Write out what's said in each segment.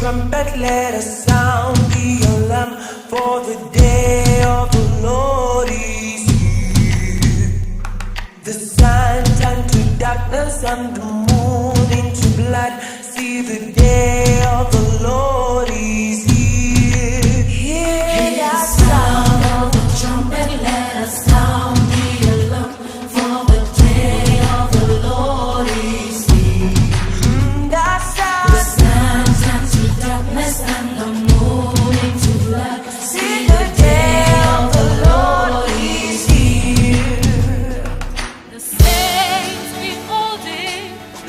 trumpet, let us sound the alarm, for the day of the Lord is here. The sun turned to darkness and the moon into blood. See, the day of the Lord is here. Hear the sound of the trumpet, let us sound the alarm, for the day of the Lord is here. The sun turned to darkness and the moon into blood. See, the day of the Lord is here. The saints beholding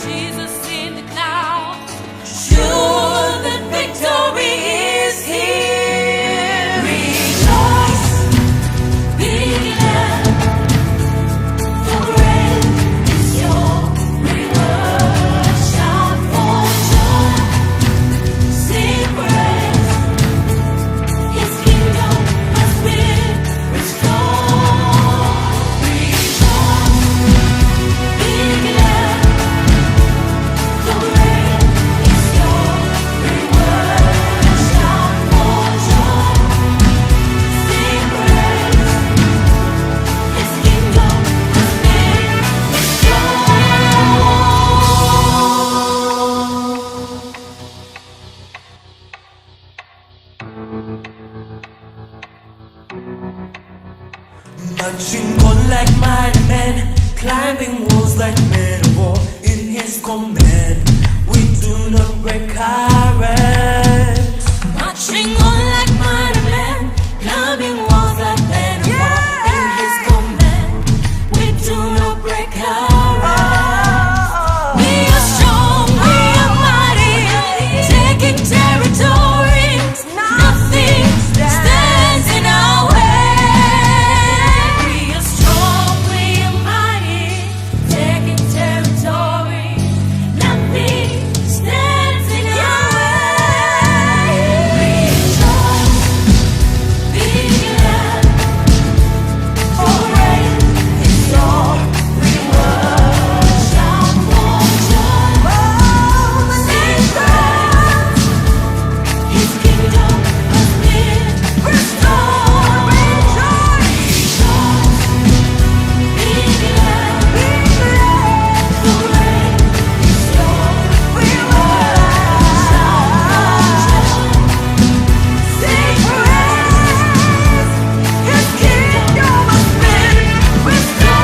Jesus in the clouds, Sure that victory is here. Rejoice, be glad, for great is your reward. Shout for joy, sing praise. His kingdom has been restored. Rejoice, be glad, for great is your reward. Shout for joy, sing praise. His kingdom has been marching on like mighty men, climbing walls like men of war. In his command, we do not break our ranks. marching on like mighty men, climbing walls like men of war. In His command, we do not break our ranks. We are strong, we are mighty, taking territories. Nothing stands in our way. We are strong, we are mighty, taking territory. Nothing stands in our way. Rejoice, be glad, for great is your reward. Shout for joy, sing praise. His kingdom has been restored. Rejoice, be glad, for great is your reward. Shout for joy, sing praise. His kingdom has been restored.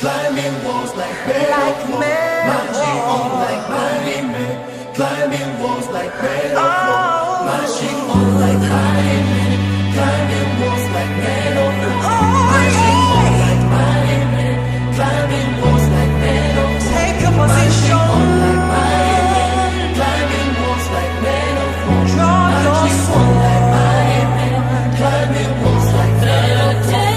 Climbing walls like men of war. Marching on like mighty men, climbing walls like men of war. Marching on like mighty men, climbing walls like men of war. Marching on like mighty men, climbing walls like men of war. Take a position. Marching on like mighty men, climbing walls like men of war. Marching on like mighty men, climbing walls like men of war.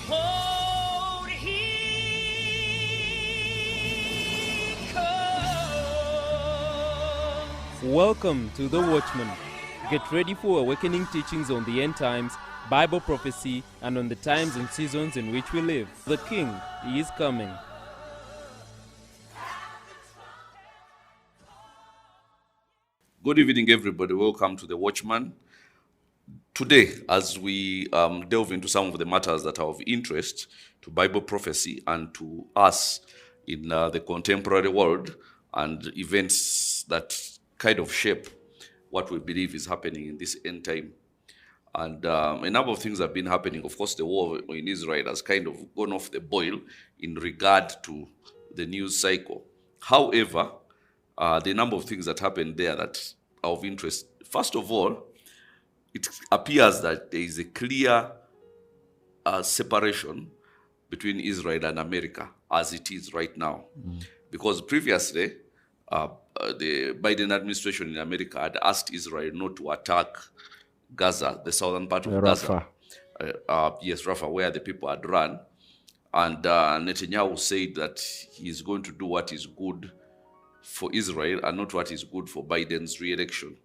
Behold, he comes. Welcome to the Watchman. Get ready for awakening teachings on the end times, Bible prophecy, and on the times and seasons in which we live. The King is coming. Good evening, everybody. Welcome to the Watchman. Today, as we delve into some of the matters that are of interest to Bible prophecy and to us in the contemporary world and events that kind of shape what we believe is happening in this end time. And a number of things have been happening. Of course, the war in Israel has kind of gone off the boil in regard to the news cycle. However, the number of things that happened there that are of interest. First of all, it appears that there is a clear separation between Israel and America as it is right now. Because previously, the Biden administration in America had asked Israel not to attack Gaza, the southern part of Gaza. Yes, Rafah, where the people had run. And Netanyahu said that he is going to do what is good for Israel and not what is good for Biden's re-election.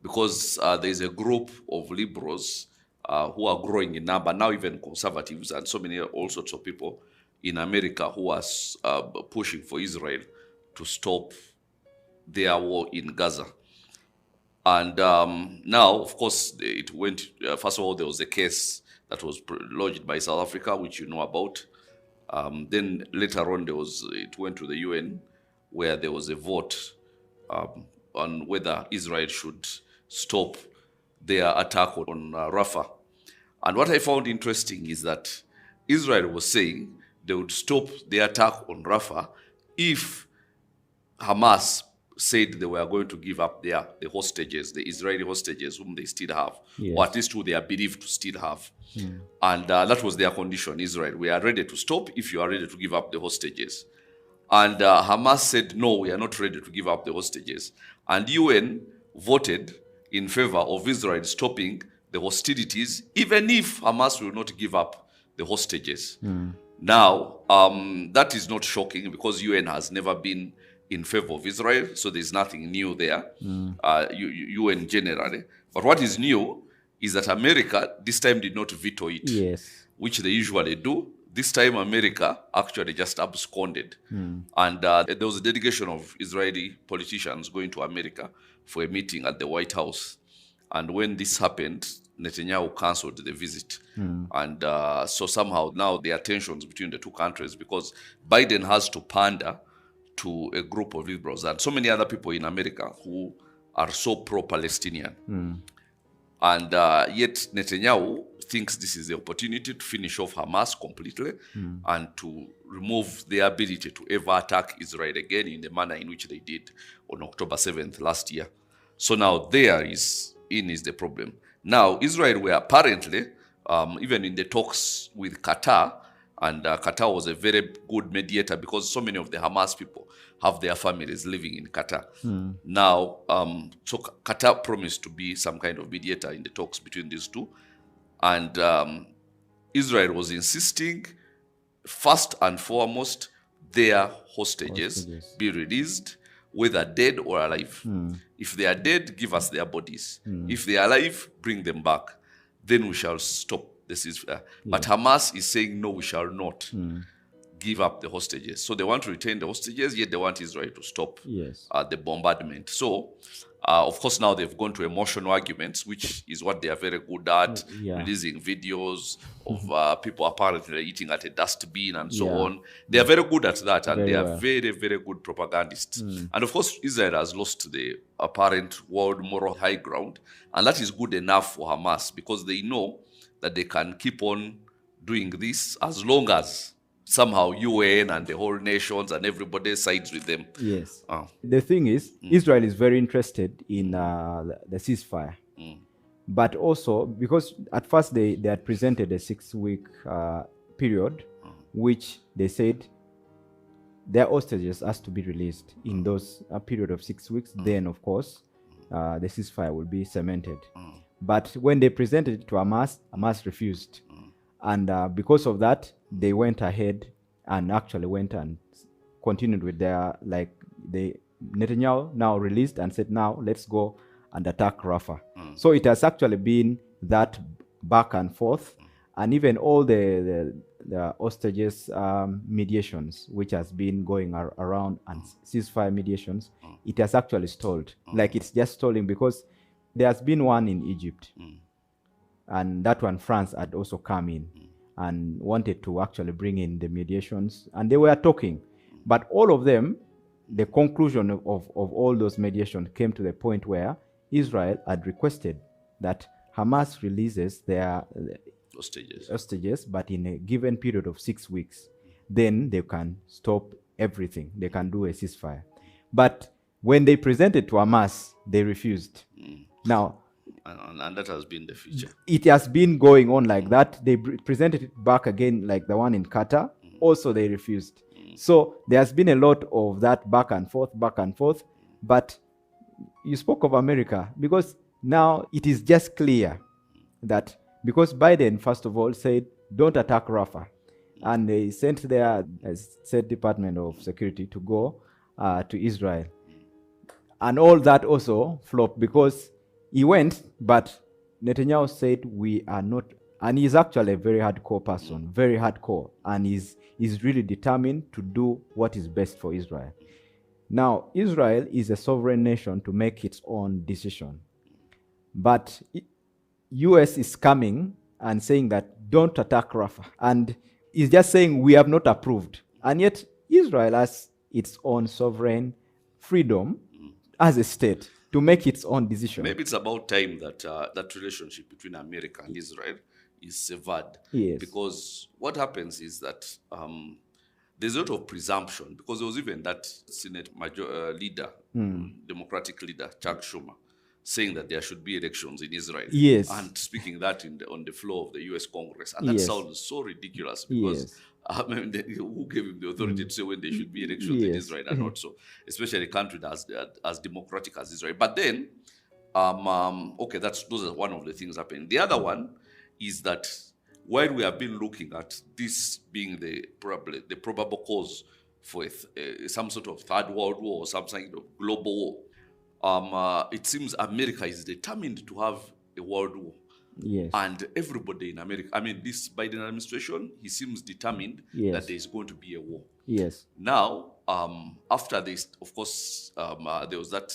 Because there is a group of liberals who are growing in number, now even conservatives and so many all sorts of people in America who are pushing for Israel to stop their war in Gaza. And now, of course, it went, first of all, there was a case that was lodged by South Africa, which you know about. Then later on, it went to the UN, where there was a vote on whether Israel should stop their attack on Rafah. And what I found interesting is that Israel was saying they would stop the attack on Rafah if Hamas said they were going to give up the hostages, the Israeli hostages whom they still have, or at least who they are believed to still have. And that was their condition, Israel. We are ready to stop if you are ready to give up the hostages. And Hamas said, no, we are not ready to give up the hostages. And UN voted in favor of Israel stopping the hostilities, even if Hamas will not give up the hostages. Now, that is not shocking because UN has never been in favor of Israel, so there's nothing new there, UN generally. But what is new is that America this time did not veto it, which they usually do. This time America actually just absconded. And there was a delegation of Israeli politicians going to America for a meeting at the White House. And when this happened, Netanyahu cancelled the visit. And so somehow now there are tensions between the two countries because Biden has to pander to a group of liberals and so many other people in America who are so pro-Palestinian. And yet Netanyahu thinks this is the opportunity to finish off Hamas completely and to remove their ability to ever attack Israel again in the manner in which they did on October 7th last year. So now there is the problem. Now, Israel were apparently, even in the talks with Qatar, and Qatar was a very good mediator because so many of the Hamas people have their families living in Qatar. Now, so Qatar promised to be some kind of mediator in the talks between these two. And Israel was insisting, first and foremost, their hostages be released, whether dead or alive. If they are dead, give us their bodies. If they are alive, bring them back. Then we shall stop the ceasefire. But Hamas is saying, no, we shall not give up the hostages. So they want to retain the hostages, yet they want Israel to stop the bombardment. So, of course, now they've gone to emotional arguments, which is what they are very good at, releasing videos of people apparently eating at a dustbin and so on. They are very good at that, and they are very, very good propagandists. And of course, Israel has lost the apparent world moral high ground, and that is good enough for Hamas because they know that they can keep on doing this as long as somehow UN and the whole nations and everybody sides with them. The thing is, Israel is very interested in the ceasefire. But also, because at first they had presented a 6-week period, which they said their hostages has to be released in those period of 6 weeks. Then, of course, the ceasefire will be cemented. But when they presented it to Hamas, Hamas refused. And because of that, they went ahead and actually went and continued with their, Netanyahu now released and said, now let's go and attack Rafah. So it has actually been that back and forth. And even all the hostages mediations, which has been going around, and ceasefire mediations, it has actually stalled. Like it's just stalling because there has been one in Egypt. and that one France had also come in and wanted to actually bring in the mediations, and they were talking. But all of them, the conclusion of all those mediations came to the point where Israel had requested that Hamas releases their hostages, but in a given period of 6 weeks. Then they can stop everything. They can do a ceasefire. But when they presented to Hamas, they refused. Now, and that has been the feature. It has been going on like that. They presented it back again, like the one in Qatar. Also, they refused. So there has been a lot of that back and forth. But you spoke of America, because now it is just clear that, because Biden, first of all, said, don't attack Rafah. And they sent their State Department of Security to go to Israel. And all that also flopped, because he went, but Netanyahu said, we are not, and he's actually a very hardcore person, very hardcore, and he's really determined to do what is best for Israel. Now, Israel is a sovereign nation to make its own decision. But US is coming and saying that don't attack Rafah. And he's just saying we have not approved. And yet Israel has its own sovereign freedom as a state to make its own decision. Maybe it's about time that that relationship between America and Israel is severed. Yes. Because what happens is that there's a lot of presumption, because there was even that Senate leader, Democratic leader, Chuck Schumer, saying that there should be elections in Israel. Yes. And speaking that on the floor of the US Congress. And that Yes. sounds so ridiculous, because Yes. who gave him the authority to say when there should be elections in Yes. Israel and not so, especially a country that's as democratic as Israel. But then, okay, those are one of the things happening. The other one is that while we have been looking at this being the probable cause for some sort of third world war or some kind of global war, it seems America is determined to have a world war. Yes. And everybody in America, I mean, this Biden administration, he seems determined Yes. that there is going to be a war. Yes. Now, after this, of course, there was that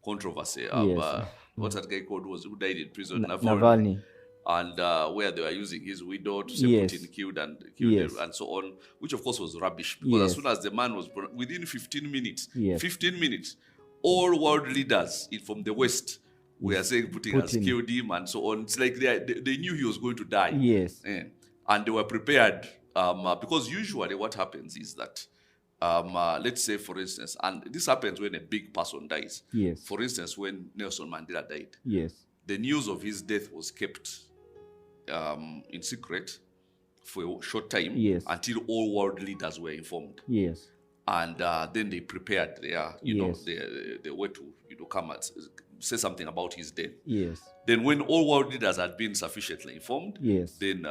controversy. Yes. What's that guy called who died in prison? Navalny. And where they were using his widow to say Yes. Putin killed Yes. him and so on, which of course was rubbish. Because Yes. as soon as the man was within 15 minutes, Yes. 15 minutes, all world leaders from the West were saying Putin has Putin. killed him and so on. It's like they knew he was going to die. Yes. And they were prepared, because usually what happens is that, let's say, for instance, and this happens when a big person dies. Yes. For instance, when Nelson Mandela died, Yes. the news of his death was kept in secret for a short time, Yes. until all world leaders were informed. Yes. And then they prepared their, Yes. the way to, come and say something about his death. Yes. Then when all world leaders had been sufficiently informed, Yes. then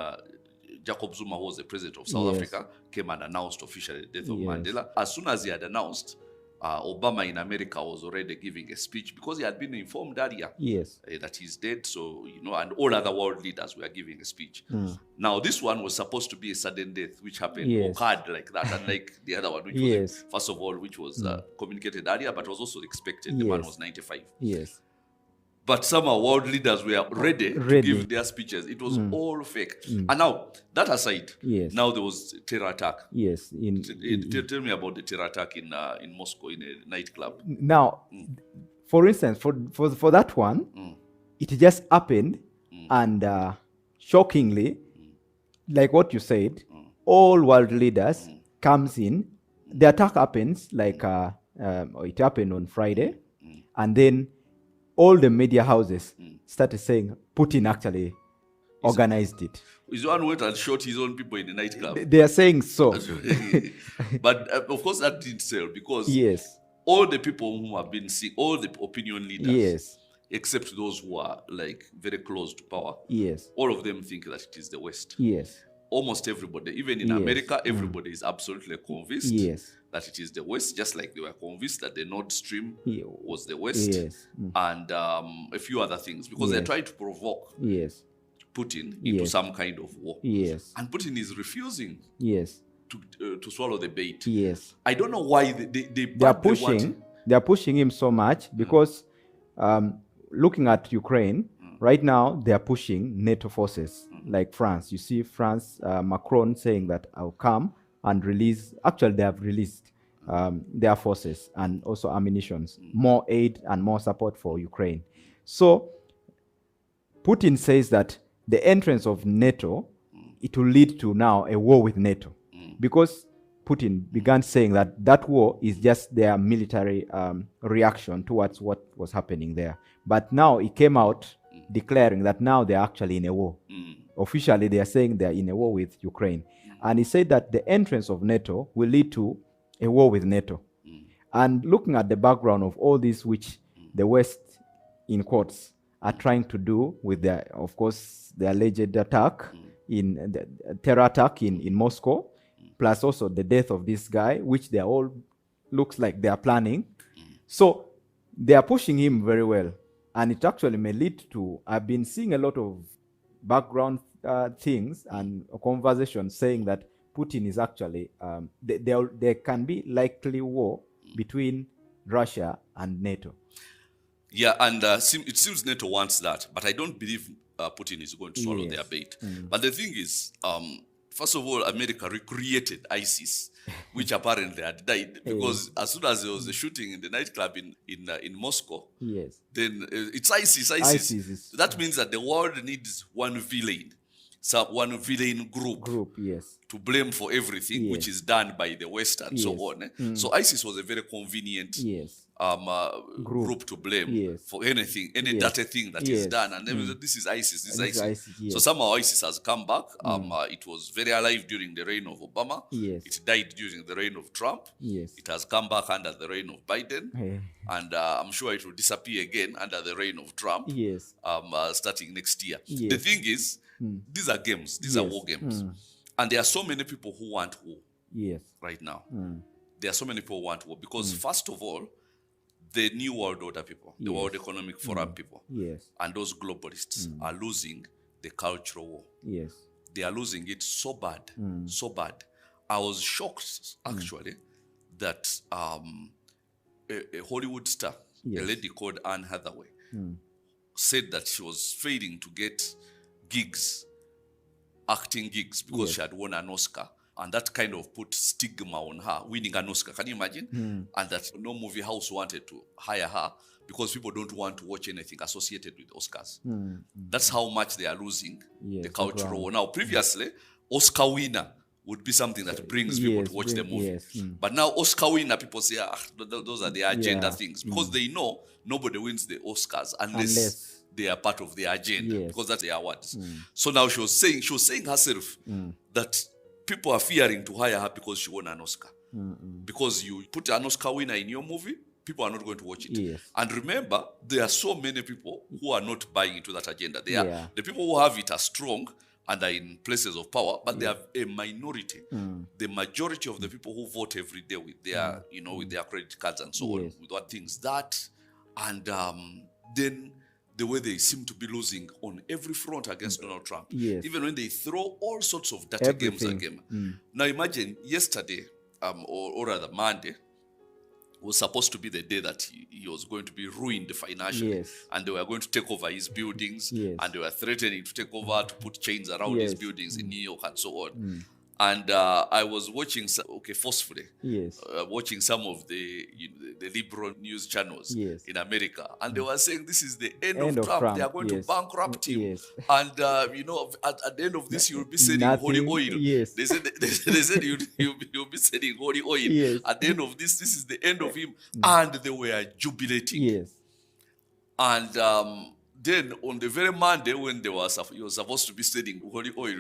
Jacob Zuma, who was the president of South Yes. Africa, came and announced officially the death of Yes. Mandela. As soon as he had announced, Obama in America was already giving a speech, because he had been informed earlier Yes. that he's dead. So, and all other world leaders were giving a speech. Now, this one was supposed to be a sudden death, which happened, Yes. occurred like that, unlike the other one, which Yes. was, first of all, which was communicated earlier, but was also expected. The man Yes. was 95. Yes. But somehow world leaders were ready to give their speeches. It was all fake. And now, that aside, Yes. now there was a terror attack. Yes. Tell me about the terror attack in Moscow, in a nightclub. Now, for instance, for that one, it just happened, and shockingly, like what you said, all world leaders comes in. The attack happens like it happened on Friday, and then all the media houses started saying Putin actually organized it. He's the one who went and shot his own people in the nightclub. They are saying so. But of course that didn't sell, because Yes. all the people who have been sick, all the opinion leaders, Yes. except those who are like very close to power, Yes. all of them think that it is the West. Yes. Almost everybody, even in Yes. America, everybody is absolutely convinced Yes. that it is the West, just like they were convinced that the Nord Stream Yeah. was the West, Yes. and a few other things, because they're Yes. trying to provoke Yes. Putin into Yes. some kind of war. Yes. And Putin is refusing Yes. to swallow the bait. Yes. I don't know why they They are pushing. They are pushing him so much because looking at Ukraine, Right now, they are pushing NATO forces, like France. You see France, Macron saying that I'll come and release, actually they have released their forces and also ammunitions, more aid and more support for Ukraine. So Putin says that the entrance of NATO, it will lead to now a war with NATO, because Putin began saying that that war is just their military reaction towards what was happening there. But now he came out declaring that now they're actually in a war. Officially, they are saying they're in a war with Ukraine. And he said that the entrance of NATO will lead to a war with NATO. And looking at the background of all this, which the West, in quotes, are trying to do with their, of course, the alleged attack in the terror attack in Moscow, plus also the death of this guy, which they all looks like they are planning. So they are pushing him very well. And it actually may lead to, I've been seeing a lot of background things and conversations saying that Putin is actually, there can be likely war between Russia and NATO. Yeah, and it seems NATO wants that, but I don't believe Putin is going to swallow their bait. But the thing is, first of all, America recreated ISIS, which apparently had died, because as soon as there was a shooting in the nightclub in Moscow, then it's ISIS. That means that the world needs one villain, one villain group to blame for everything, which is done by the West and so on. So ISIS was a very convenient group to blame for anything, any dirty thing that is done. And then this is ISIS, this is ISIS. So somehow ISIS has come back. It was very alive during the reign of Obama. It died during the reign of Trump. It has come back under the reign of Biden. And I'm sure it will disappear again under the reign of Trump, starting next year. The thing is, these are games. These are war games. And there are so many people who want war right now. There are so many people who want war because, first of all, the New World Order people, the World Economic Forum people, and those globalists are losing the cultural war. They are losing it so bad, so bad. I was shocked, actually, that a Hollywood star, a lady called Anne Hathaway, said that she was failing to get gigs, acting gigs, because she had won an Oscar. And that kind of put stigma on her, winning an Oscar. Can you imagine? And that no movie house wanted to hire her because people don't want to watch anything associated with Oscars. That's how much they are losing the cultural war. Now, previously, Oscar winner would be something that brings people to watch the movie. But now, Oscar winner, people say, those are the agenda things. Because they know nobody wins the Oscars unless they are part of the agenda, because that's the awards. So now she was saying herself that people are fearing to hire her because she won an Oscar. Because you put an Oscar winner in your movie, people are not going to watch it. And remember, there are so many people who are not buying into that agenda. They are the people who have it are strong and are in places of power, but they are a minority. The majority of the people who vote every day with their, with their credit cards and so on, with what things that, and then the way they seem to be losing on every front against Donald Trump. Even when they throw all sorts of dirty games at him. Now imagine yesterday, or rather Monday, was supposed to be the day that he was going to be ruined financially. And they were going to take over his buildings. And they were threatening to take over, to put chains around his buildings in New York and so on. And I was watching, forcefully, watching some of the liberal news channels in America. And they were saying this is the end of Trump. They are going to bankrupt him. And, at the end of this, you'll be selling holy oil. They said you'll be selling holy oil. At the end of this is the end of him. And they were jubilating. And then on the very Monday when he was supposed to be selling holy oil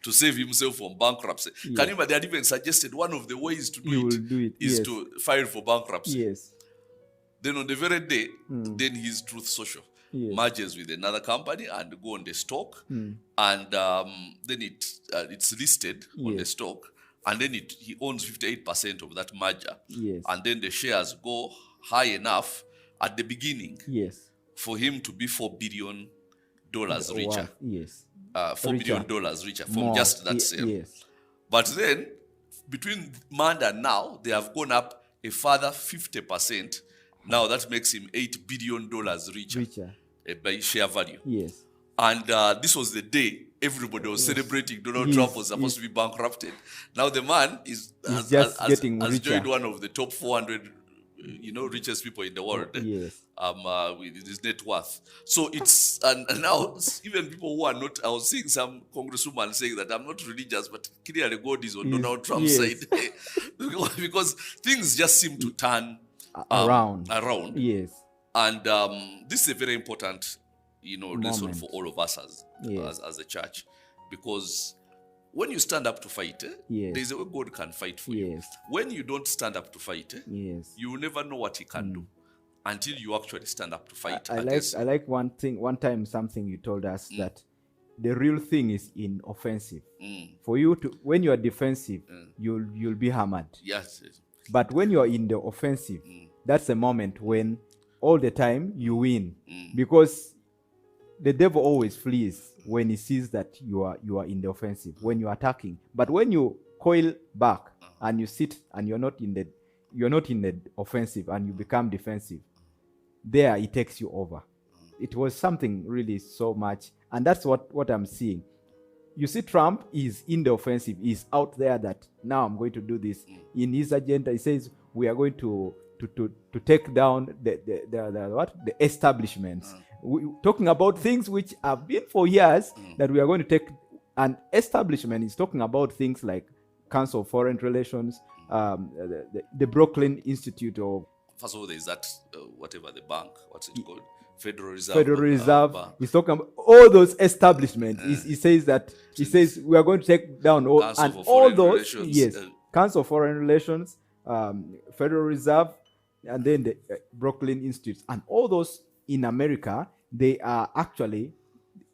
to save himself from bankruptcy, can you imagine? They had even suggested one of the ways to do it is to file for bankruptcy. Then on the very day, then his Truth Social merges with another company and go on the stock, and then it's listed on the stock, and then he owns 58% of that merger, and then the shares go high enough at the beginning. For him to be $4 billion richer. $4 billion richer from just that sale. But then, between Monday and now, they have gone up a further 50%. Now that makes him $8 billion richer. by share value. Yes. And this was the day everybody was celebrating Donald Trump was supposed to be bankrupted. Now the man He's just getting has richer. joined one of the top 400, richest people in the world. Yes. With his net worth. So it's and now even people who are not. I was seeing some congresswoman saying that I'm not religious, but clearly God is on Donald Trump's Yes. side because things just seem to turn Around. Around. Yes. And this is a very important, lesson Moment. for all of us Yes. as a church, because when you stand up to fight, Yes. there's a way God can fight for you. Yes. When you don't stand up to fight, Yes. you will never know what He can do until you actually stand up to fight. I against like one time something you told us that the real thing is in offensive. For you to, when you are defensive, you'll be hammered. Yes. But when you are in the offensive, that's the moment when all the time you win, because the devil always flees when he sees that you are in the offensive, when you are attacking. But when you coil back and you sit and you're not in the offensive and you become defensive, there it takes you over. It was something really so much, and that's what I'm seeing. You see, Trump is in the offensive. He's out there that now I'm going to do this. In his agenda, he says we are going to take down the establishments. Talking about things which have been for years that we are going to take. An establishment is talking about things like Council of Foreign Relations, the Brooklyn Institute of First of all, there's that whatever the bank, what's it called? Federal Reserve. Federal Reserve. Bank. He's talking about all those establishments. He says we are going to take down all Council and for all Foreign those. Relations, Yes, Council of Foreign Relations, Federal Reserve, and then the Brooklyn Institute, and all those in America. They are actually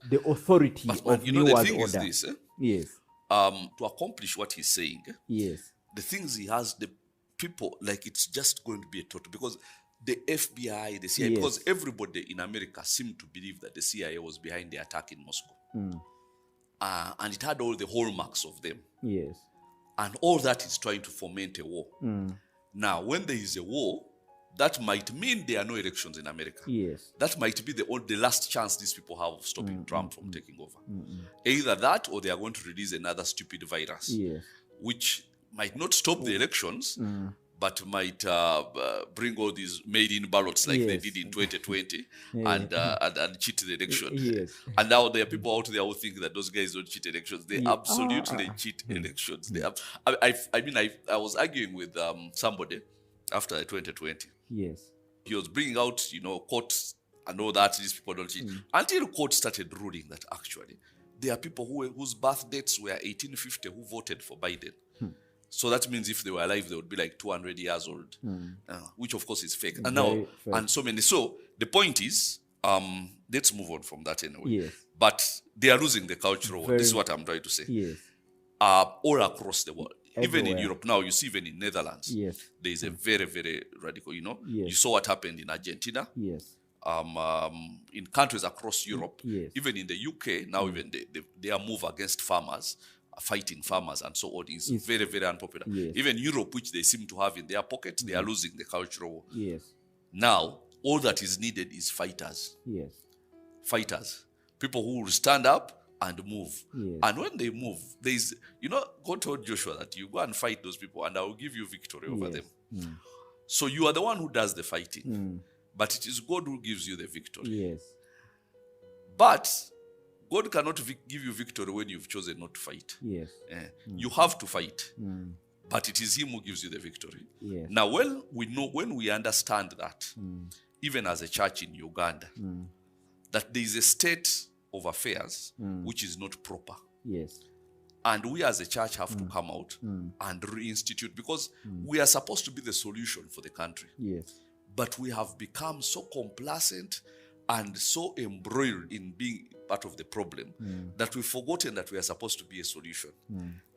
the authority But of the New World thing Order. is this, Yes, to accomplish what he's saying, yes, the things he has, the people, like it's just going to be a total, because the FBI, the CIA, Yes. because everybody in America seemed to believe that the CIA was behind the attack in Moscow. And it had all the hallmarks of them. yes, And all that is trying to foment a war. Now, when there is a war, that might mean there are no elections in America. yes, That might be the last chance these people have of stopping Trump from taking over. Either that, or they are going to release another stupid virus, yes, which might not stop the elections, but might bring all these made-in ballots like they Yes. did in 2020 Yeah. and cheat the election. Yes. And now there are people out there who think that those guys don't cheat elections. They Yeah. absolutely cheat elections. They have, I was arguing with somebody after 2020. yes, He was bringing out, courts and all that. These people don't cheat. Until court started ruling that actually there are people whose birth dates were 1850 who voted for Biden. So that means if they were alive, they would be like 200 years old, which of course is fake. And now, Very fake. and so many. So the point is, let's move on from that anyway. Yes. But they are losing the cultural war. This is Very- what I'm trying to say. yes, All across the world. Even in Everywhere. Europe now, you see even in Netherlands, Yes. there is a very, very radical, Yes. You saw what happened in Argentina, yes, in countries across Europe, Yes. even in the UK, now even their move against farmers, fighting farmers and so on is Yes. very, very unpopular. Yes. Even Europe, which they seem to have in their pocket, they are losing the cultural war. yes, Now, all that is needed is fighters. yes, People who will stand up and move. Yes. And when they move, God told Joshua that you go and fight those people and I will give you victory over Yes. them. So you are the one who does the fighting, but it is God who gives you the victory. yes, But God cannot give you victory when you've chosen not to fight. yes, You have to fight, but it is Him who gives you the victory. Yes. Now, when we understand that, even as a church in Uganda, that there is a state of affairs which is not proper. yes, And we as a church have to come out and reinstitute, because we are supposed to be the solution for the country. yes, But we have become so complacent and so embroiled in being part of the problem that we've forgotten that we are supposed to be a solution.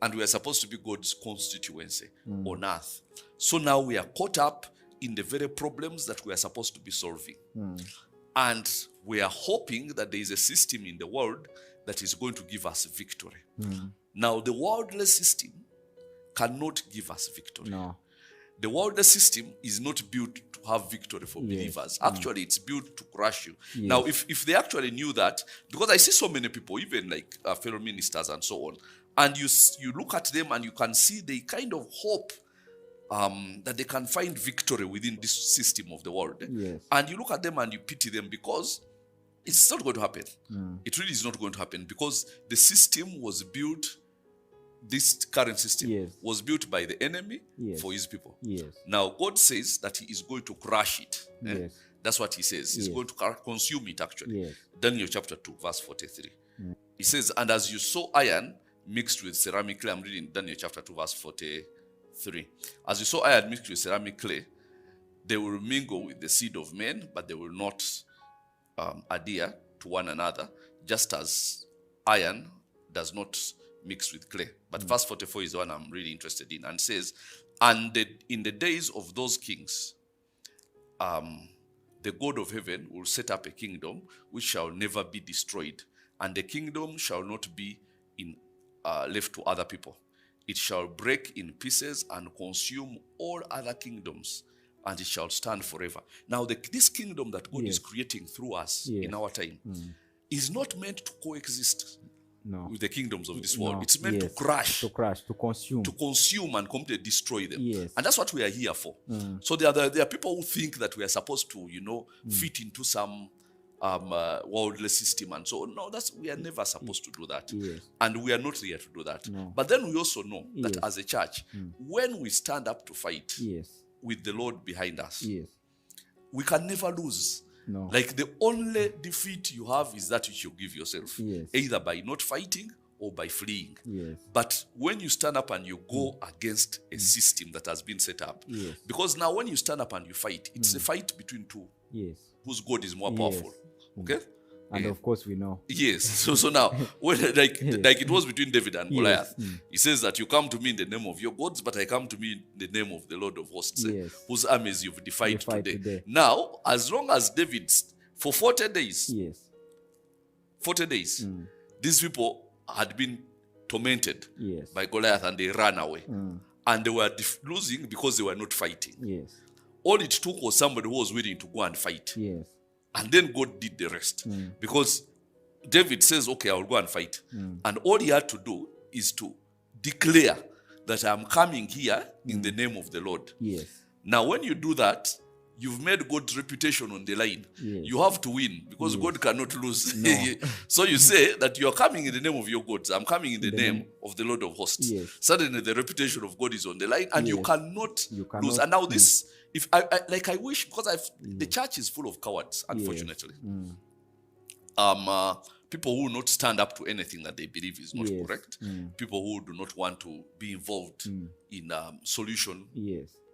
And we are supposed to be God's constituency on earth. So now we are caught up in the very problems that we are supposed to be solving. And we are hoping that there is a system in the world that is going to give us victory. Now, the worldly system cannot give us victory. no, the world system is not built to have victory for believers. Actually, it's built to crush you. Now, if they actually knew that, because I see so many people, even like fellow ministers and so on, and you look at them and you can see they kind of hope that they can find victory within this system of the world. Yes. And you look at them and you pity them because it's not going to happen. It really is not going to happen because the system was built, this current system was built by the enemy for his people. Yes. Now, God says that he is going to crush it. Yes. That's what he says. He's going to consume it, actually. Yes. Daniel chapter 2, verse 43. He says, and as you saw iron mixed with ceramic clay, I'm reading Daniel chapter 2, verse 43. As you saw iron mixed with ceramic clay, they will mingle with the seed of men, but they will not adhere to one another, just as iron does not mix with clay. But verse 44 is the one I'm really interested in, and says, and in the days of those kings, the God of heaven will set up a kingdom which shall never be destroyed, and the kingdom shall not be left to other people. It shall break in pieces and consume all other kingdoms, and it shall stand forever. Now, this kingdom that God is creating through us in our time is not meant to coexist with the kingdoms of this world. It's meant to crush, to consume and completely destroy them. Yes. And that's what we are here for. So there are people who think that we are supposed to, fit into some worldly system and so on. No, we are never supposed to do that. Yes. And we are not here to do that. No. But then we also know that as a church, when we stand up to fight with the Lord behind us, we can never lose. No. Like the only defeat you have is that which you give yourself, Yes. either by not fighting or by fleeing. Yes. But when you stand up and you go against a system that has been set up, because now when you stand up and you fight, it's a fight between two, whose God is more powerful. Okay? And of course we know. Yes. So now, when, like it was between David and Goliath, he says that you come to me in the name of your gods, but I come to me in the name of the Lord of hosts, whose armies you've defied today. Now, as long as David, for 40 days, 40 days, these people had been tormented by Goliath and they ran away. And they were losing because they were not fighting. All it took was somebody who was willing to go and fight. And then God did the rest. Because David says, okay, I will go and fight. And all he had to do is to declare that I'm coming here in the name of the Lord. Now, when you do that, you've made God's reputation on the line. You have to win because God cannot lose. So you say that you are coming in the name of your gods. I'm coming in the name of the Lord of hosts. Suddenly the reputation of God is on the line and you cannot lose. And now this, if I wish, because the church is full of cowards, unfortunately. People who will not stand up to anything that they believe is not correct. People who do not want to be involved in solution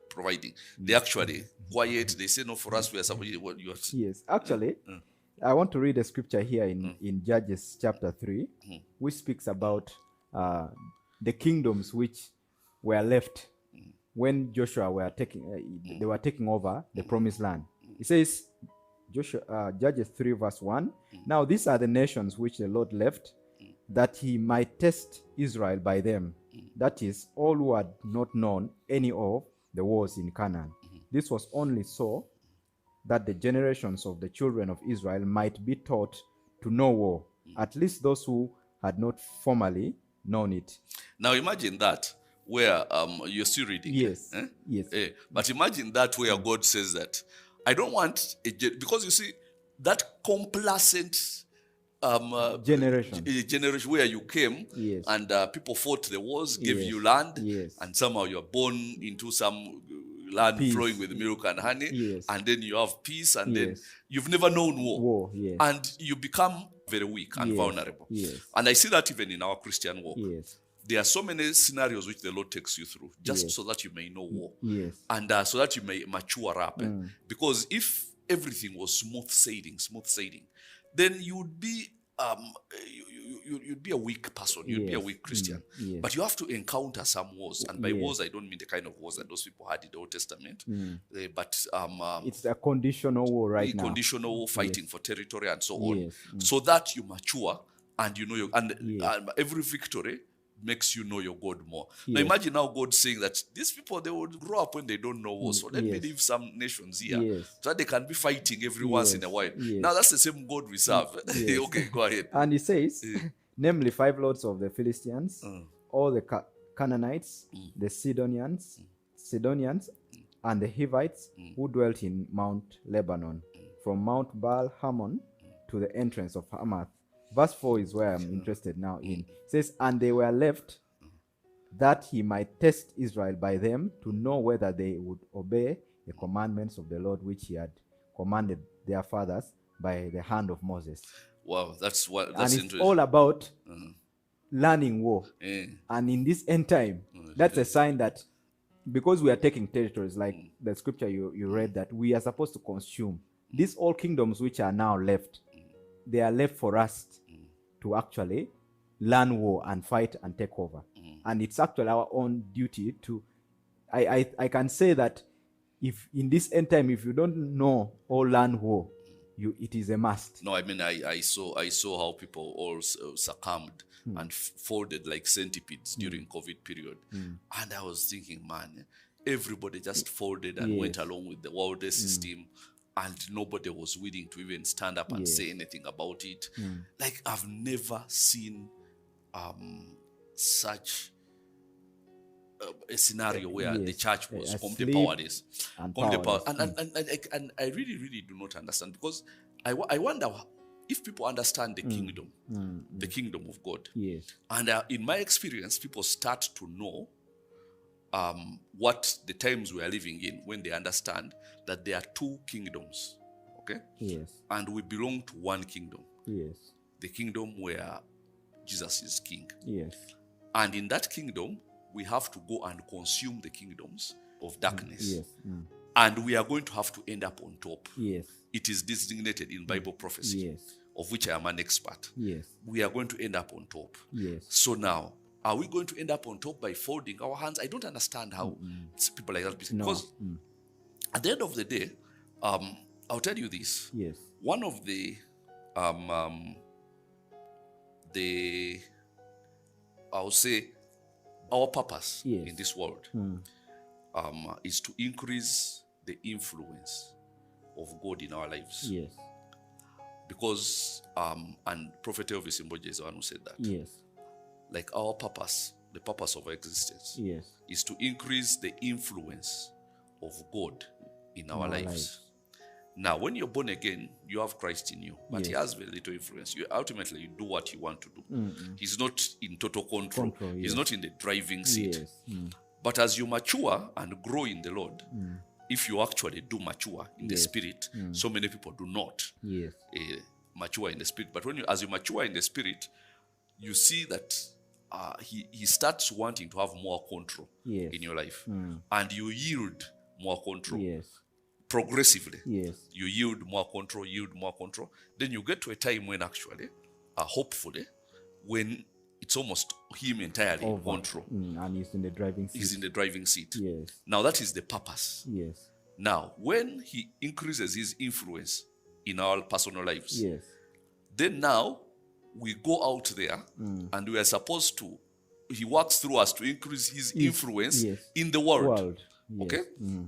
providing. They actually quiet. They say, no, for us, we are somebody. Actually, I want to read a scripture here in Judges chapter 3, which speaks about the kingdoms which were left when Joshua they were taking over the promised land. It says, Judges 3 verse 1, now these are the nations which the Lord left, that he might test Israel by them. That is, all who had not known any of the wars in Canaan. This was only so that the generations of the children of Israel might be taught to know war, at least those who had not formerly known it. Now imagine that where you're still reading. But imagine that where God says that I don't want because you see that complacent generation where you came and people fought the wars, gave you land, and somehow you're born into some land flowing with milk and honey, and then you have peace, and then you've never known war. And you become very weak and vulnerable. And I see that even in our Christian walk. There are so many scenarios which the Lord takes you through just so that you may know war and so that you may mature up. Because if everything was smooth sailing, then you would be you'd be a weak person. You'd be a weak Christian. But you have to encounter some wars, and by wars I don't mean the kind of wars that those people had in the Old Testament, but it's a conditional war right now. Conditional war, fighting for territory and so on, so that you mature and you know and every victory makes you know your God more. Now Yes. imagine now God saying that these people, they would grow up when they don't know war. So let me yes. leave some nations here Yes. so that they can be fighting every once in a Yes, while. yes. Now that's the same God we serve. Yes. Okay, go ahead. And he says, namely 5 lords of the Philistines, all the Canaanites, the Sidonians, and the Hivites who dwelt in Mount Lebanon, from Mount Baal Hamon to the entrance of Hamath. Verse 4 is where I'm interested now in. It says, and they were left that he might test Israel by them to know whether they would obey the commandments of the Lord which he had commanded their fathers by the hand of Moses. Wow, that's And it's interesting. all about learning war. Eh, And in this end time, that's a sign that because we are taking territories, like the scripture you read, that we are supposed to consume. These all kingdoms which are now left, they are left for us to actually learn war and fight and take over. And it's actually our own duty to, I can say that if in this end time, if you don't know or learn war, it is a must. No, I mean, I saw how people all succumbed and folded like centipedes during COVID period. And I was thinking, man, everybody just folded and went along with the world system, and nobody was willing to even stand up and say anything about it. Like, I've never seen such a scenario where the church was completely powerless. And I really, really do not understand, because I wonder if people understand the kingdom, the kingdom of God. Yes. And in my experience, people start to know what the times we are living in when they understand that there are 2 kingdoms, okay? Yes. And we belong to one kingdom, Yes. the kingdom where Jesus is king. Yes. And in that kingdom, we have to go and consume the kingdoms of darkness. Yes. And we are going to have to end up on top. Yes. It is designated in Bible prophecy, Yes. of which I am an expert. Yes. We are going to end up on top. Yes. So now, are we going to end up on top by folding our hands? I don't understand how people like that. Because at the end of the day, I'll tell you this. Yes. One of the I'll say our purpose in this world is to increase the influence of God in our lives. Yes. Because and Prophet Elvis Imboje is the one who said that. Yes. Like, our purpose, the purpose of our existence, Yes. is to increase the influence of God in our lives. Now, when you're born again, you have Christ in you, but he has very little influence. You ultimately, you do what you want to do. He's not in total control. He's not in the driving seat. Yes. But as you mature and grow in the Lord, if you actually do mature in the spirit, so many people do not Yes. mature in the spirit. But as you mature in the spirit, you see that he starts wanting to have more control in your life, and you yield more control. Yes. Progressively. Yes. You yield more control. Then you get to a time when actually, hopefully, when it's almost him entirely in control. And he's in the driving seat. He's in the driving seat. Yes. Now that is the purpose. Yes. Now, when he increases his influence in our personal lives, Yes. then now we go out there and we are supposed to, he works through us to increase his influence in the world. Yes. Okay?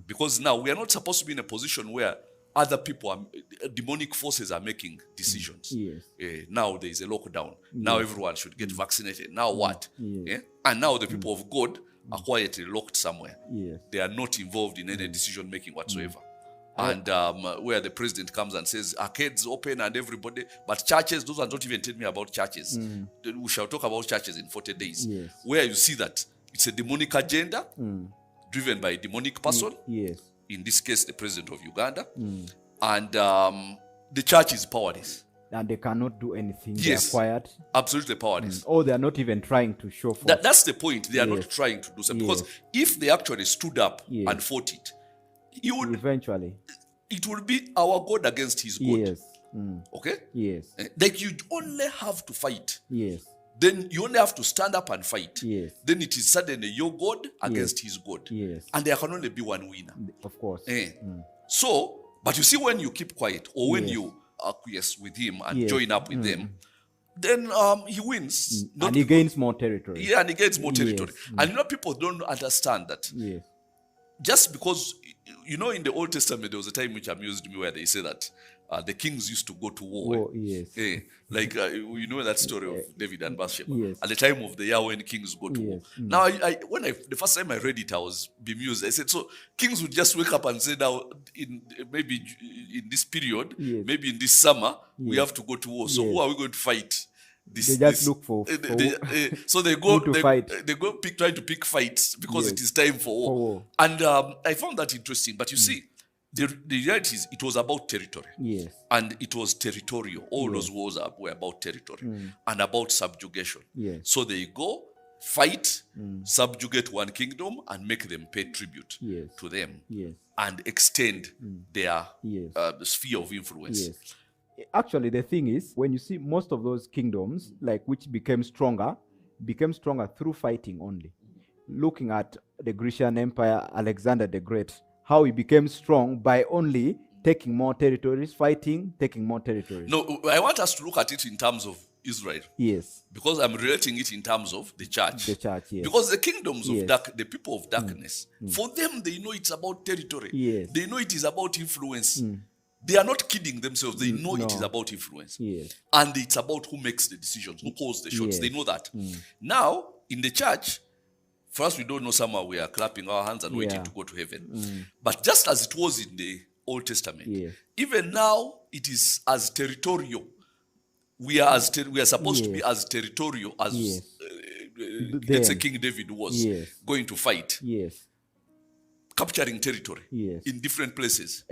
Because now we are not supposed to be in a position where other people, demonic forces are making decisions. Yes. Now there is a lockdown. Now everyone should get vaccinated. Now what? Yes. And now the people of God are quietly locked somewhere. Yes. They are not involved in any decision making whatsoever. And where the president comes and says, arcades open and everybody, but churches, those are not even telling me about churches. We shall talk about churches in 40 days. Yes. Where you see that it's a demonic agenda driven by a demonic person. Yes. In this case, the president of Uganda. And the church is powerless. And they cannot do anything. Yes. They are quiet. Absolutely powerless. Or they are not even trying to show forth. That's the point. They are not trying to do so. Because if they actually stood up and fought it, eventually it will be our God against his God. Yes. Okay? Yes. Like, you only have to fight. Yes. Then you only have to stand up and fight. Yes. Then it is suddenly your God against his God. Yes. And there can only be one winner. Of course. So, but you see, when you keep quiet or when you acquiesce with him and join up with them, then he wins. Not And he because- gains more territory. Yeah, and he gets more territory. Yes. And people don't understand that. Yes. Just because, in the Old Testament, there was a time which amused me where they say that the kings used to go to war. War, yes. Like, that story of David and Bathsheba. Yes. At the time of the year when kings go to war. Yes. Now, the first time I read it, I was bemused. I said, so kings would just wake up and say, now, maybe in this period, Yes. maybe in this summer, we have to go to war. So Yes. who are we going to fight? They just look for So they go who to fight. They go trying to pick fights because Yes. it is time for war. For war. And I found that interesting. But you see, the reality is it was about territory. Yes. And it was territorial. All those wars were about territory and about subjugation. Yes. So they go, fight, subjugate one kingdom, and make them pay tribute Yes. to them Yes. and extend their Yes. sphere of influence. Yes. Actually, the thing is, when you see most of those kingdoms, like which became stronger through fighting only. Looking at the Grecian Empire, Alexander the Great, how he became strong by only taking more territories, fighting, taking more territories. No, I want us to look at it in terms of Israel. Yes. Because I'm relating it in terms of the church. The church, yes. Because the kingdoms of Yes. the people of darkness, for them, they know it's about territory. Yes. They know it is about influence. They are not kidding themselves. They know it is about influence. Yes. And it's about who makes the decisions, who calls the shots. Yes. They know that. Now, in the church, first, we don't know somewhere we are clapping our hands and waiting Yeah. to go to heaven. But just as it was in the Old Testament, Yes. even now, it is as territorial. We are supposed to be Yes. as territorial as Yes. let's say Them. King David was Yes. going to fight, Yes. capturing territory Yes. in different places,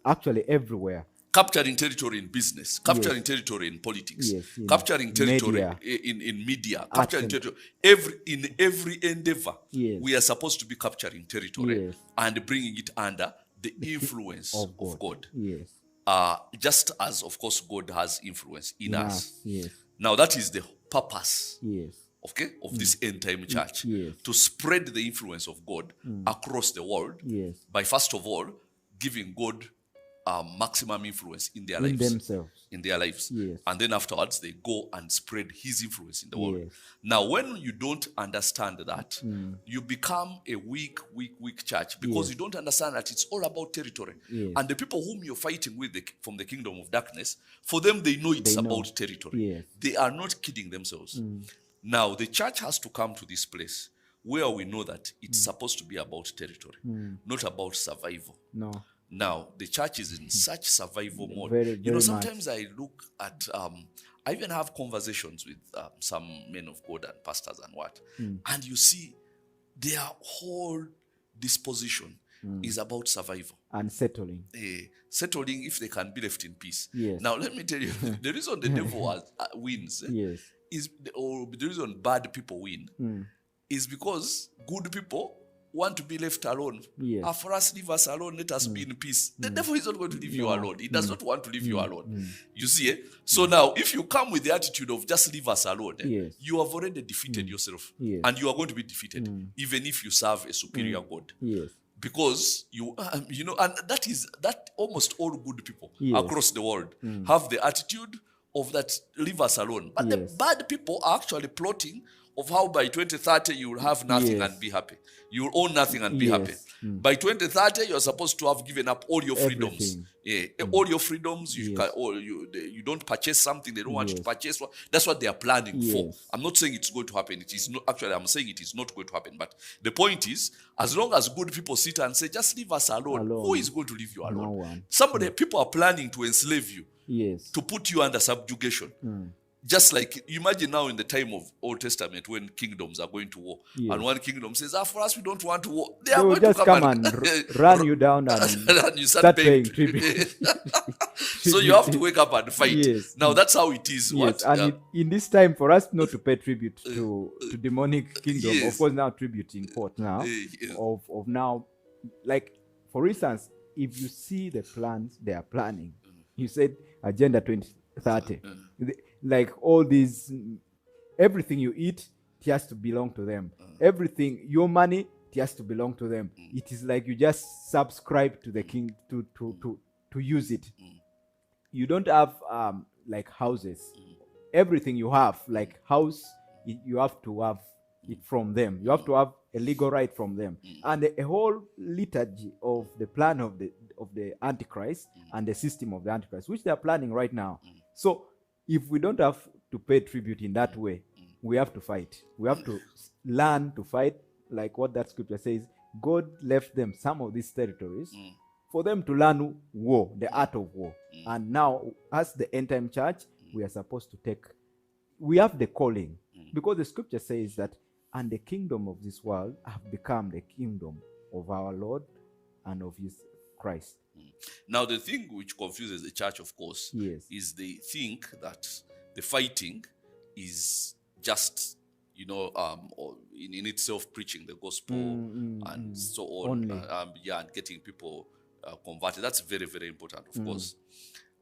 Actually, everywhere. capturing territory in business, capturing territory in politics, Yes, in capturing territory media. in media, capturing Action. territory in every endeavor. Yes. We are supposed to be capturing territory Yes. and bringing it under the influence of God. Yes. Just as, of course, God has influence in us. Yes. Yes. Now, that is the purpose Yes. of this end time church, Yes. to spread the influence of God across the world Yes. by, first of all, giving God maximum influence in their In lives. themselves. In their lives. Yes. And then afterwards, they go and spread his influence in the world. Yes. Now, when you don't understand that, you become a weak church because Yes. you don't understand that it's all about territory. Yes. And the people whom you're fighting with from the kingdom of darkness, for them, they know it's They know. about territory. Yes. They are not kidding themselves. Now, the church has to come to this place where we know that it's supposed to be about territory, not about survival. No. Now, the church is in such survival mode. Very, very Sometimes I look at, I even have conversations with some men of God and pastors and what, and you see their whole disposition is about survival. And settling. Settling if they can be left in peace. Yes. Now, let me tell you, the reason the devil wins Yes. or the reason bad people win is because good people want to be left alone. Yes. For us, leave us alone, let us be in peace. The devil is not going to leave you alone. He does not want to leave you alone. You see, So now, if you come with the attitude of just leave us alone, Yes. you have already defeated yourself. Yes. And you are going to be defeated, even if you serve a superior God. Yes. Because and that almost all good people Yes. across the world have the attitude of that leave us alone. But the Yes. bad people are actually plotting of how by 2030 you will have nothing Yes. and be happy. You will own nothing and be Yes. happy. By 2030, you're supposed to have given up all your freedoms. Everything. Yeah, all your freedoms. You Yes. can, you don't purchase something they don't want you to Yes. purchase. That's what they are planning for. Yes. I'm not saying it's going to happen. It is not. Actually, I'm saying it is not going to happen. But the point is, as long as good people sit and say, just leave us alone, Alone. who is going to leave you alone? No one. People are planning to enslave you, Yes. to put you under subjugation. Just like, imagine now in the time of Old Testament when kingdoms are going to war, Yes. and one kingdom says, for us, we don't want to war. They They are will going to just come and run you down and and you start paying tribute. So you have to wake up and fight. Yes. Now that's how it is. Yes, and in this time, for us not to pay tribute to demonic kingdom, Yes. of course, now tribute in court now, Yes. of now, like, for instance, if you see the plans they are planning, you said Agenda 2030, like all these, everything you eat, it has to belong to them. Everything, your money, it has to belong to them. It is like you just subscribe to the king to use it. You don't have like houses everything you have, like house, you have to have it from them. You have to have a legal right from them, and a whole liturgy of the plan of the Antichrist and the system of the Antichrist, which they are planning right now. So if we don't have to pay tribute in that way, we have to fight. We have to learn to fight, like what that scripture says. God left them some of these territories for them to learn war, the art of war. And now, as the end time church, we are supposed to take, we have the calling, because the scripture says that, and the kingdom of this world have become the kingdom of our Lord and of his Christ. Now, the thing which confuses the church, of course, Yes. is they think that the fighting is just, or in itself preaching the gospel and so on, Only. and getting people converted. That's very, very important, of course.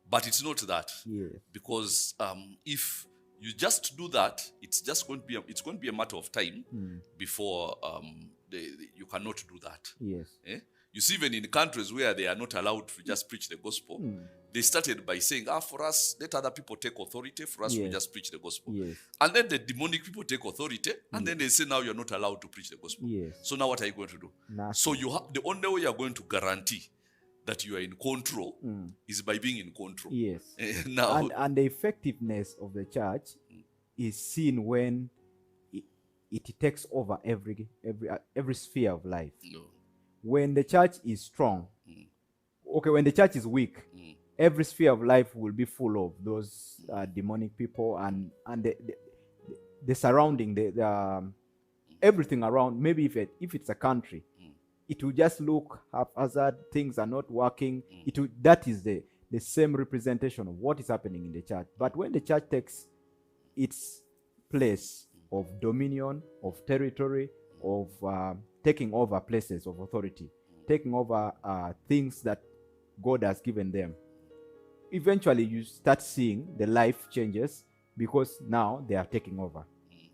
But it's not that, Yes. because if you just do that, it's just going to be a matter of time before you cannot do that. Yes. Eh? You see, even in countries where they are not allowed to just preach the gospel, they started by saying, for us, let other people take authority. For us, we Yes. just preach the gospel. Yes. And then the demonic people take authority, and then they say, now you're not allowed to preach the gospel. Yes. So now what are you going to do? Nothing. So the only way you're going to guarantee that you are in control is by being in control. Yes. Now, And the effectiveness of the church is seen when it takes over every sphere of life. no. When the church is strong, when the church is weak, every sphere of life will be full of those demonic people and the surrounding, everything around. Maybe if it's a country, it will just look haphazard. Things are not working. That is the same representation of what is happening in the church. But when the church takes its place of dominion, of territory, of taking over places of authority, taking over things that God has given them, eventually you start seeing the life changes, because now they are taking over.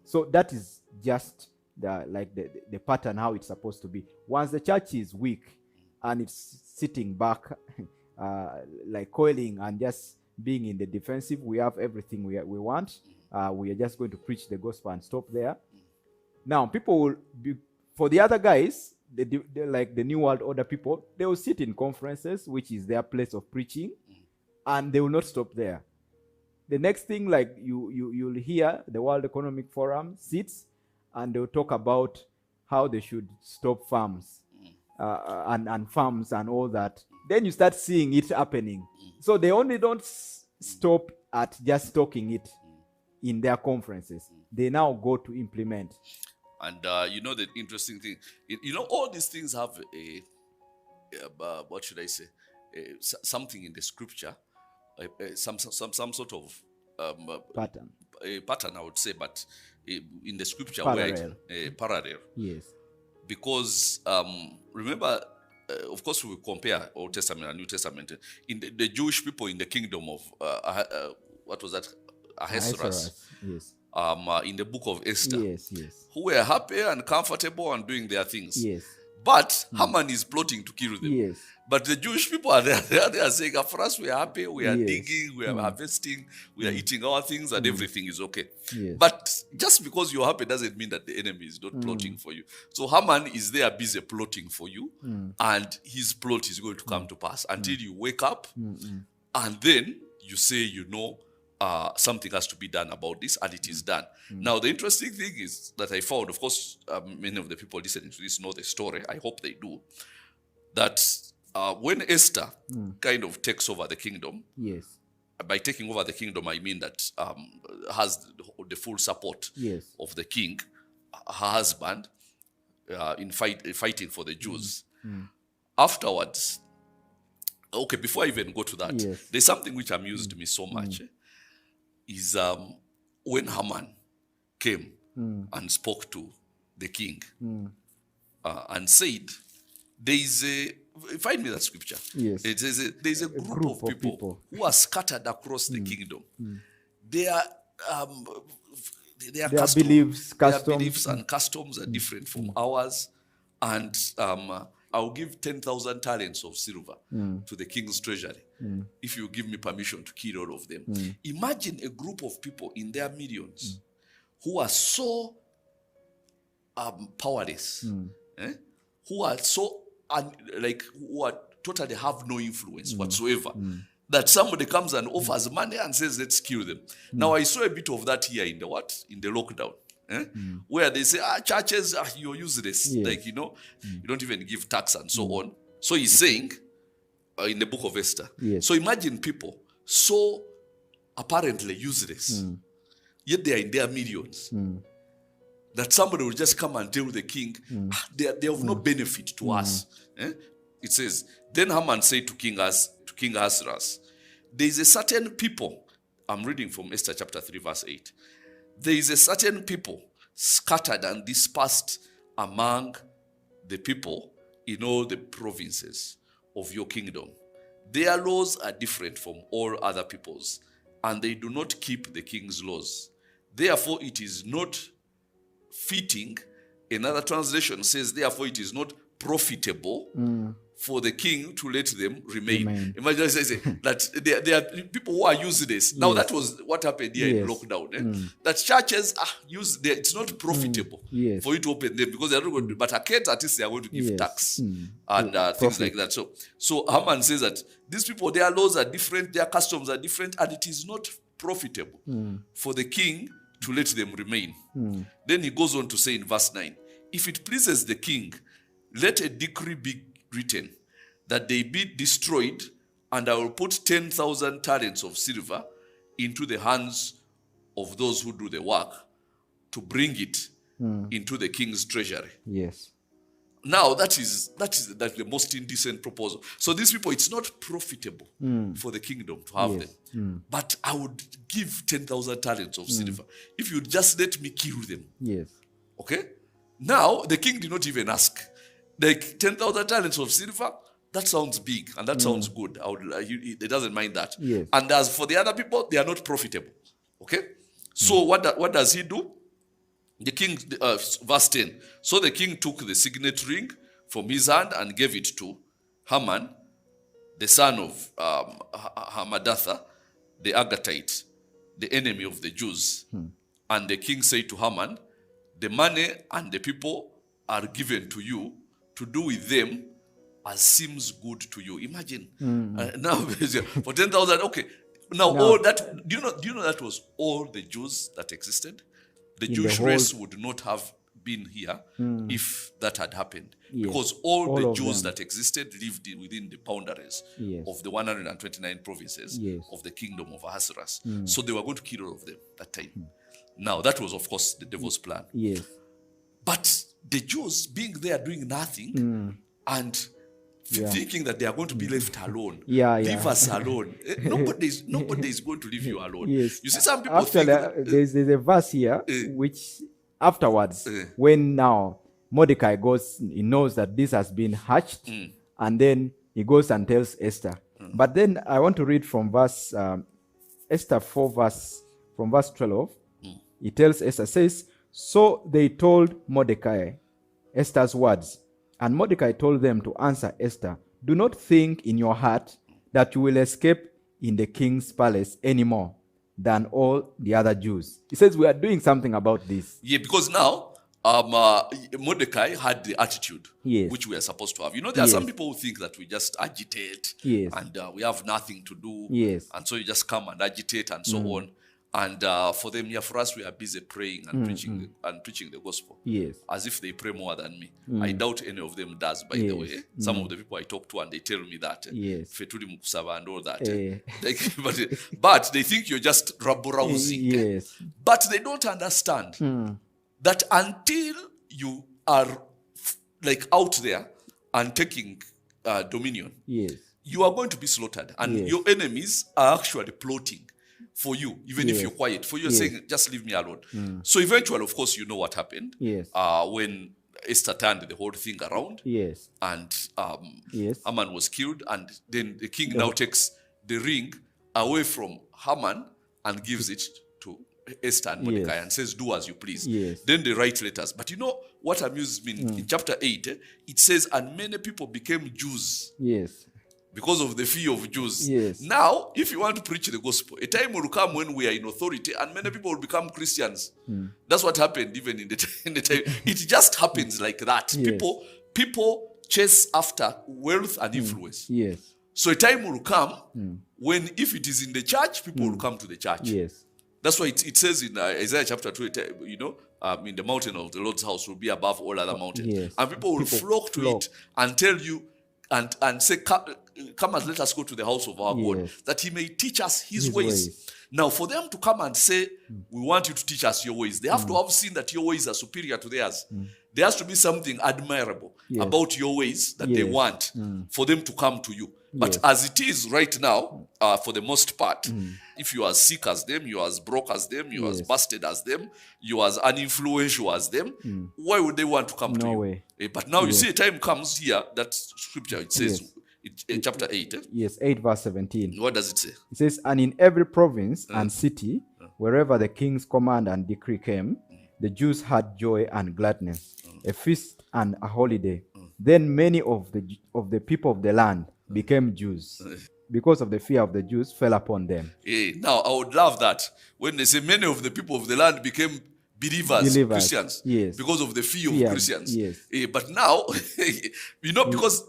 So that is just the pattern how it's supposed to be. Once the church is weak and it's sitting back, like coiling and just being in the defensive, we have everything we want. We are just going to preach the gospel and stop there. Now, people will be, for the other guys, like the New World Order people, they will sit in conferences, which is their place of preaching, and they will not stop there. The next thing, like you'll hear the World Economic Forum sits, and they'll talk about how they should stop farms and farms and all that. Then you start seeing it happening. So they only don't stop at just talking it in their conferences. They now go to implement. And the interesting thing, all these things have what should I say, something in the scripture, some sort of Pattern. pattern, I would say, but in the scripture, Parallel. Parallel. Yes. Because remember, of course, we compare Old Testament and New Testament. In the Jewish people in the kingdom of what was that, Ahasuerus. Yes. In the book of Esther, Yes. who were happy and comfortable and doing their things. Yes. But Haman is plotting to kill them. Yes. But the Jewish people are there. They are saying, for us, we are happy, we are Yes. digging, we are harvesting, we are eating our things, and everything is okay. Yes. But just because you're happy doesn't mean that the enemy is not plotting for you. So Haman is there busy plotting for you, and his plot is going to come to pass until you wake up, and then you say, something has to be done about this, and it is done. Now, the interesting thing is that I found, of course, many of the people listening to this know the story. I hope they do. That when Esther kind of takes over the kingdom, Yes. by taking over the kingdom, I mean that has the full support Yes. of the king, her husband, in fighting for the Jews. Afterwards, before I even go to that, Yes. there's something which amused me so much. Is when Haman came and spoke to the king and said, there is find me that scripture. Yes. There's a group of people who are scattered across the kingdom. Their beliefs, their customs. beliefs and customs are different from ours, and I'll give 10,000 talents of silver to the king's treasury if you give me permission to kill all of them. Imagine a group of people in their millions who are so powerless, who are so who are totally have no influence whatsoever, that somebody comes and offers money and says, let's kill them. Now, I saw a bit of that here in the lockdown. Where they say, churches, you're useless. Yes. You don't even give tax and so on. So he's saying in the book of Esther. Yes. So imagine people so apparently useless, yet they are in their millions. That somebody will just come and tell the king, they are of no benefit to us. It says, then Haman said to King Ahasuerus, there is a certain people, I'm reading from Esther chapter 3 verse 8. There is a certain people scattered and dispersed among the people in all the provinces of your kingdom. Their laws are different from all other people's, and they do not keep the king's laws. Therefore, it is not fitting. Another translation says, therefore, it is not profitable for the king to let them remain. Imagine I say that there are people who are useless. Now that was what happened here in lockdown. That churches it's not profitable for you to open them because they're not going to. But at least they are going to give tax and things like that. So Haman says that these people, their laws are different, their customs are different, and it is not profitable for the king to let them remain. Then he goes on to say in verse 9, if it pleases the king, let a decree be written that they be destroyed, and I will put 10,000 talents of silver into the hands of those who do the work to bring it into the king's treasury. Yes. Now that is the most indecent proposal. So these people, it's not profitable for the kingdom to have them. But I would give 10,000 talents of silver if you just let me kill them. Yes. Okay? Now the king did not even ask. Like 10,000 talents of silver, that sounds big and that sounds good. It doesn't mind that. Yes. And as for the other people, they are not profitable. Okay? So what does he do? The king, verse 10. So the king took the signet ring from his hand and gave it to Haman, the son of Hammedatha, the Agagite, the enemy of the Jews. And the king said to Haman, the money and the people are given to you to do with them as seems good to you. Imagine. Now, for 10,000, okay. Now, all that, do you know that was all the Jews that existed? The Jewish race would not have been here if that had happened. Because all the Jews that existed lived within the boundaries of the 129 provinces of the kingdom of Ahasuerus. So they were going to kill all of them that time. Now, that was, of course, the devil's plan. Yes. But the Jews being there doing nothing and thinking that they are going to be left alone. Leave us alone. Nobody is going to leave you alone. Yes. You see, some people actually, think there's a verse here which afterwards, when now Mordecai goes, he knows that this has been hatched, and then he goes and tells Esther. But then I want to read from verse Esther 4 from verse 12. He tells Esther, says, so they told Mordecai Esther's words, and Mordecai told them to answer Esther, do not think in your heart that you will escape in the king's palace any more than all the other Jews. He says we are doing something about this. Yeah, because now Mordecai had the attitude which we are supposed to have. You know, there are some people who think that we just agitate and we have nothing to do. And so you just come and agitate and so on. And for them, for us, we are busy praying and preaching the gospel. As if they pray more than me. I doubt any of them does, by the way. Some of the people I talk to and they tell me that. Fetuli mukusaba and all that. But they think you're just rabble-rousing. But they don't understand that until you are out there and taking dominion, you are going to be slaughtered. And your enemies are actually plotting for you, even if you're quiet. For you, saying, just leave me alone. So eventually, of course, you know what happened. When Esther turned the whole thing around. And Haman was killed. And then the king now takes the ring away from Haman and gives it to Esther and Mordecai Yes. and says, do as you please. Yes. Then they write letters. But you know what amuses me? In chapter 8, it says, and many people became Jews Yes. because of the fear of Jews. Yes. Now, if you want to preach the gospel, a time will come when we are in authority and many people will become Christians. That's what happened even in the time. It just happens like that. Yes. People chase after wealth and influence. Yes. So a time will come when, if it is in the church, people will come to the church. Yes. That's why it says in Isaiah chapter 2, in the mountain of the Lord's house will be above all other mountains. Yes. And people will flock to it and tell you and say, come and let us go to the house of our God, Yes. that he may teach us his His ways. ways. Now, for them to come and say, we want you to teach us your ways, they have to have seen that your ways are superior to theirs. There has to be something admirable Yes. about your ways that they Yes. want for them to come to you. But Yes. as it is right now, for the most part, if you are as sick as them, you are as broke as them, you are as Yes. busted as them, you are as uninfluential as them, why would they want to come to No you? way. But now you Yes. see a time comes here, that scripture, it says, in chapter 8, Yes. 8 verse 17. what does it say? It says, and in every province and city, wherever the king's command and decree came, the Jews had joy and gladness, a feast and a holiday. Then many of the people of the land became Jews, because of the fear of the Jews fell upon them. Now, I would love that when they say many of the people of the land became believers, Christians, yes. because of the fear Fear, of Christians. yes. But now, because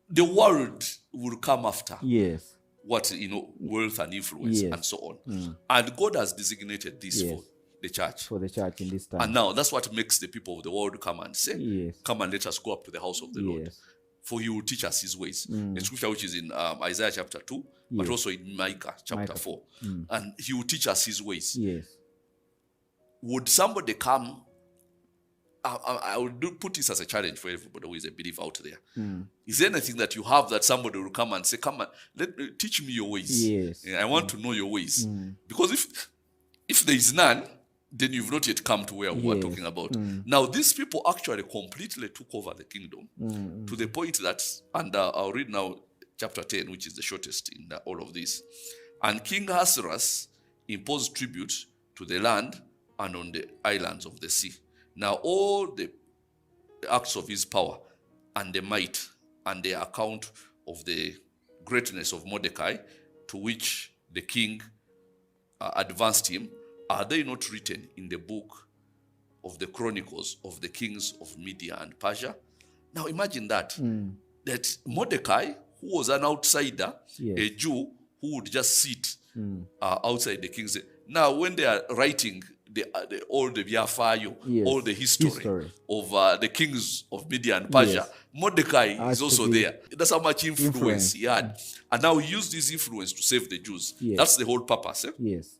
the world will come after Yes. what, wealth and influence Yes. and so on. And God has designated this Yes. for the church. For the church in this time. And now that's what makes the people of the world come and say, Yes. come and let us go up to the house of the Lord. Yes. For he will teach us his ways. The scripture which is in Isaiah chapter 2, but Yes. also in Micah chapter 4. And he will teach us his ways. Yes. Would somebody come? I would put this as a challenge for everybody who is a believer out there. Is there anything that you have that somebody will come and say, come and teach me your ways? Yes. I want to know your ways. Because if there is none, then you've not yet come to where we are Yes. talking about. Now, these people actually completely took over the kingdom to the point that, and I'll read now chapter 10, which is the shortest in all of this. And King Ahasuerus imposed tribute to the land and on the islands of the sea. Now, all the acts of his power and the might and the account of the greatness of Mordecai, to which the king advanced him, are they not written in the book of the chronicles of the kings of Media and Persia? Now imagine that. That Mordecai, who was an outsider, Yes. a Jew who would just sit outside the king's. Now when they are writing all the Biafayo, Yes. all the history. Of the kings of Media and Persia, Yes. Mordecai Has is to also be- there. That's how much influence Influence. he had. And now he used this influence to save the Jews. Yes. That's the whole purpose. Yes.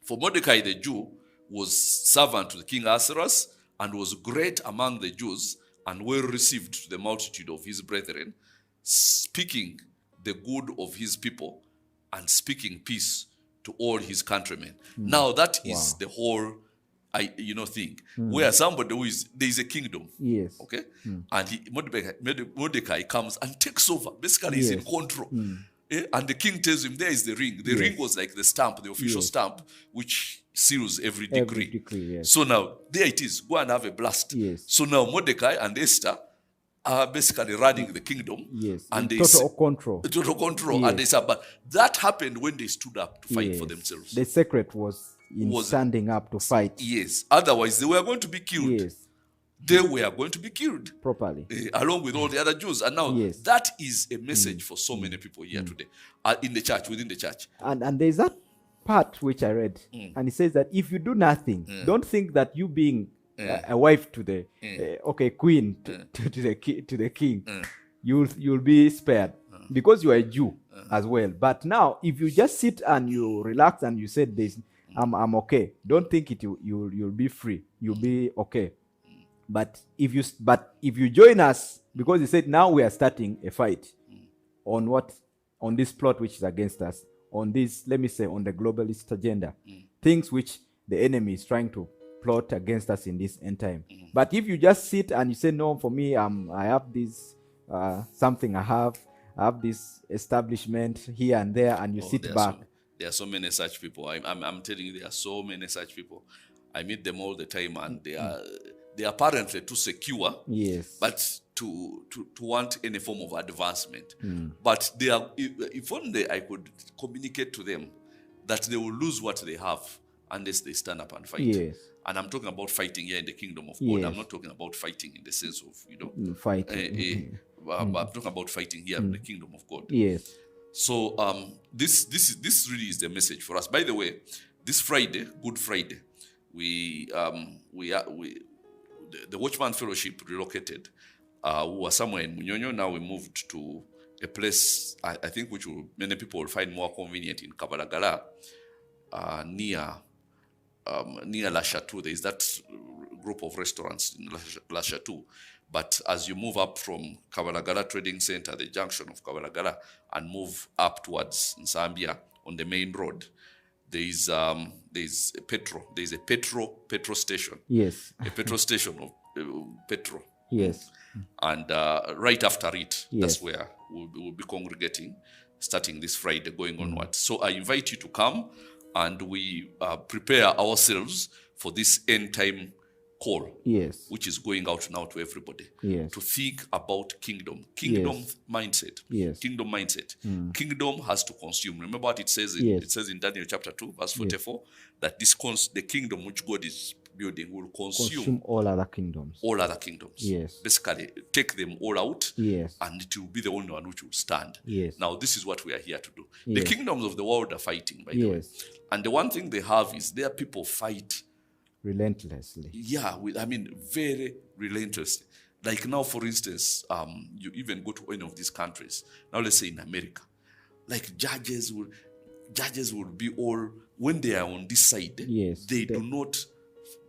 For Mordecai the Jew was servant to the king Ahasuerus and was great among the Jews and well received to the multitude of his brethren, speaking the good of his people and speaking peace to all his countrymen. Now that is the whole thing, where somebody who is, there is a kingdom. Yes. Okay? And Mordecai comes and takes over. Basically, he's in Yes. control. And the king tells him, there is the ring. The ring was like the stamp, the official Yes. stamp, which seals every Every decree. decree, yes. So now, there it is. Go and have a blast. Yes. So now, Mordecai and Esther are basically running the kingdom. Yes. And In they total control. total control. Yes. And they said, but that happened when they stood up to fight for Yes. themselves. The secret was in standing up to fight. Yes. Otherwise, they were going to be killed. Yes. They were going to be killed. Properly. Along with all the other Jews. And now Yes. that is a message for so many people here today, in the church, within the church. And there's that part which I read, and it says that if you do nothing, don't think that you being a wife to the queen to the king, you'll be spared because you are a Jew as well. But now, if you just sit and you relax and you said this, I'm okay. Don't think you'll be free. You'll be okay. But if you join us, because he said now we are starting a fight on this plot which is against us, on this, let me say, on the globalist agenda, things which the enemy is trying to plot against us in this end time. But if you just sit and you say, no, for me, I have this something, I have this establishment here and there, and you sit back, There are so many such people. I'm telling you, there are so many such people. I meet them all the time, and they are apparently too secure. Yes. But to want any form of advancement. But they are. If only I could communicate to them that they will lose what they have unless they stand up and fight. Yes. And I'm talking about fighting here in the kingdom of God. Yes. I'm not talking about fighting in the sense of Fighting. I'm talking about fighting here in the kingdom of God. Yes. So this really is the message for us. By the way, this Friday, Good Friday, the Watchman Fellowship relocated. We were somewhere in Munyonyo. Now we moved to a place I think which many people will find more convenient in Kabalagala, near La Chateau. There is that group of restaurants in La Chateau. But as you move up from Kabalagala Trading Center, the junction of Kabalagala, and move up towards Zambia on the main road, there is a petrol station. Yes. A petrol station of petrol. Yes. And right after it, Yes. that's where we'll be congregating, starting this Friday, going onwards. So I invite you to come, and we prepare ourselves for this end time call, Yes. which is going out now to everybody. Yes. To think about kingdom Yes. mindset. Yes. Kingdom mindset. Kingdom has to consume. Remember what it says Yes. it says in Daniel chapter 2, verse 44, that the kingdom which God is building will Consume all other kingdoms. all other kingdoms. Yes. Basically, take them all out, Yes. and it will be the only one which will stand. Yes. Now, this is what we are here to do. Yes. The kingdoms of the world are fighting, by the way. Yes. And the one thing they have is their people fight, Relentlessly. very relentlessly. Like now, for instance, you even go to any of these countries. Now, let's say in America, like judges will be all, when they are on this side, Yes. they do not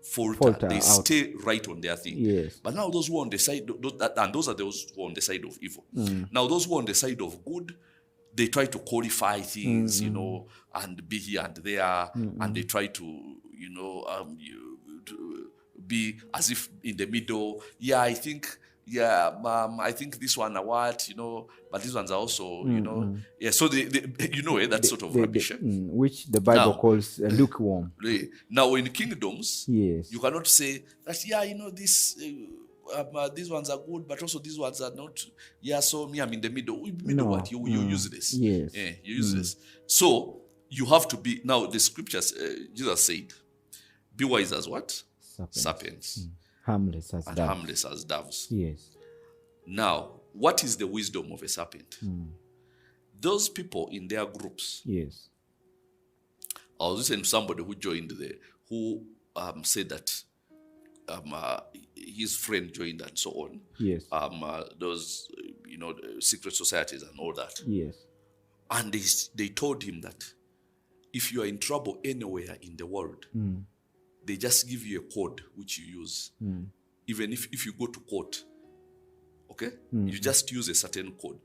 falter. Falter They out. stay right on their thing. Yes. But now those who are on the side, and those are those who are on the side of evil. Now those who are on the side of good, they try to qualify things, and be here and there, and they try to, to be as if in the middle. I think this one are what, but these ones are also, so they that sort of rubbish. Which the Bible Now- calls lukewarm. Now in kingdoms, Yes. you cannot say that, these ones are good, but also these ones are not. So me, I'm in the middle. No. What? You use this. Yes. You use this. So you have to be, now the scriptures, Jesus said, be wise as what? Serpents. Harmless as And doves. harmless as doves. Yes. Now, what is the wisdom of a serpent? Those people in their groups, Yes. I was listening to somebody who joined who said that his friend joined and so on. Yes. Those, secret societies and all that. Yes. And they told him that if you are in trouble anywhere in the world, they just give you a code which you use. Even if you go to court, okay, you just use a certain code.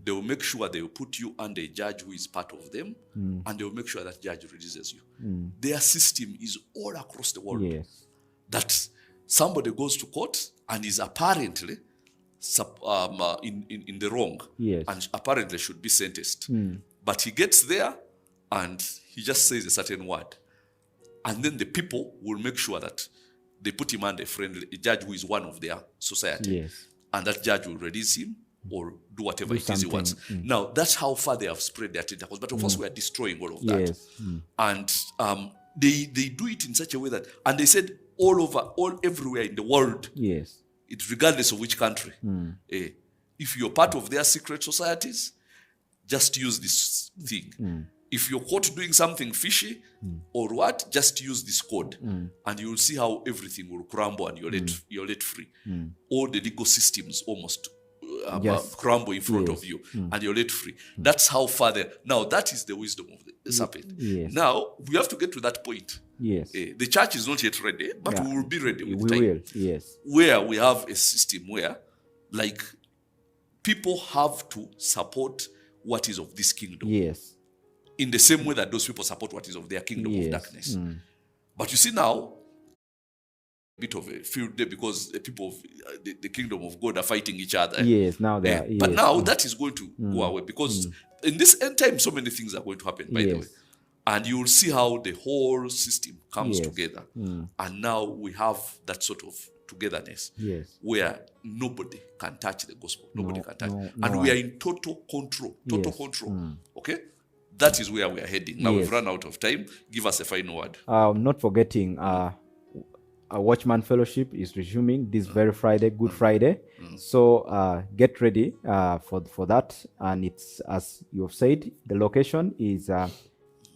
They will make sure they will put you under a judge who is part of them, and they will make sure that judge releases you. Their system is all across the world. Yes. That somebody goes to court and is apparently in the wrong, Yes. and apparently should be sentenced. But he gets there and he just says a certain word. And then the people will make sure that they put him under a judge who is one of their society. Yes. And that judge will release him or do whatever it is he something. wants. Now, that's how far they have spread their tentacles. But of course, we are destroying all of that. Yes. And they do it in such a way that, and they said everywhere in the world, Yes. it's regardless of which country. If you're part of their secret societies, just use this thing. If you're caught doing something fishy or what, just use this code, and you'll see how everything will crumble and you're let free. All the legal systems almost Just- crumble in front of you, and you're let free. That's how far now that is the wisdom of the serpent. Yes. Now we have to get to that point. Yes. The church is not yet ready, but Yeah. we will be ready with We time. will. Yes. Where we have a system where, like, people have to support what is of this kingdom Yes. in the same way that those people support what is of their kingdom of Yes. darkness. But you see now, bit of a field day because the people of the kingdom of God are fighting each other. Yes, now they are. But yes. now that is going to go away because in this end time, so many things are going to happen, by the way. Yes. And you will see how the whole system comes Yes. together. And now we have that sort of togetherness Yes. where nobody can touch the gospel. Nobody can touch. no And we are in total control. Total Yes. control. Okay? That is where we are heading. Now Yes. we've run out of time. Give us a final word. Not forgetting, our Watchman Fellowship is resuming this very Friday, Good Friday. So get ready for that. And it's, as you have said, the location is,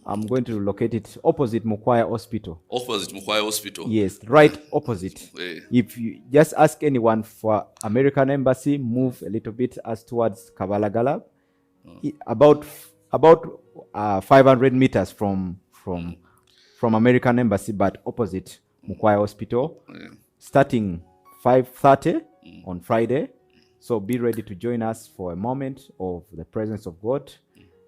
I'm going to locate it opposite Mukwaya Hospital. Opposite Mukwaya Hospital. Yes, right opposite. Eh. If you just ask anyone for American Embassy, move a little bit as towards Kabalagala, about 500 meters from American Embassy, but opposite Mukwaya Hospital, starting 5:30 on Friday. So be ready to join us for a moment of the presence of God.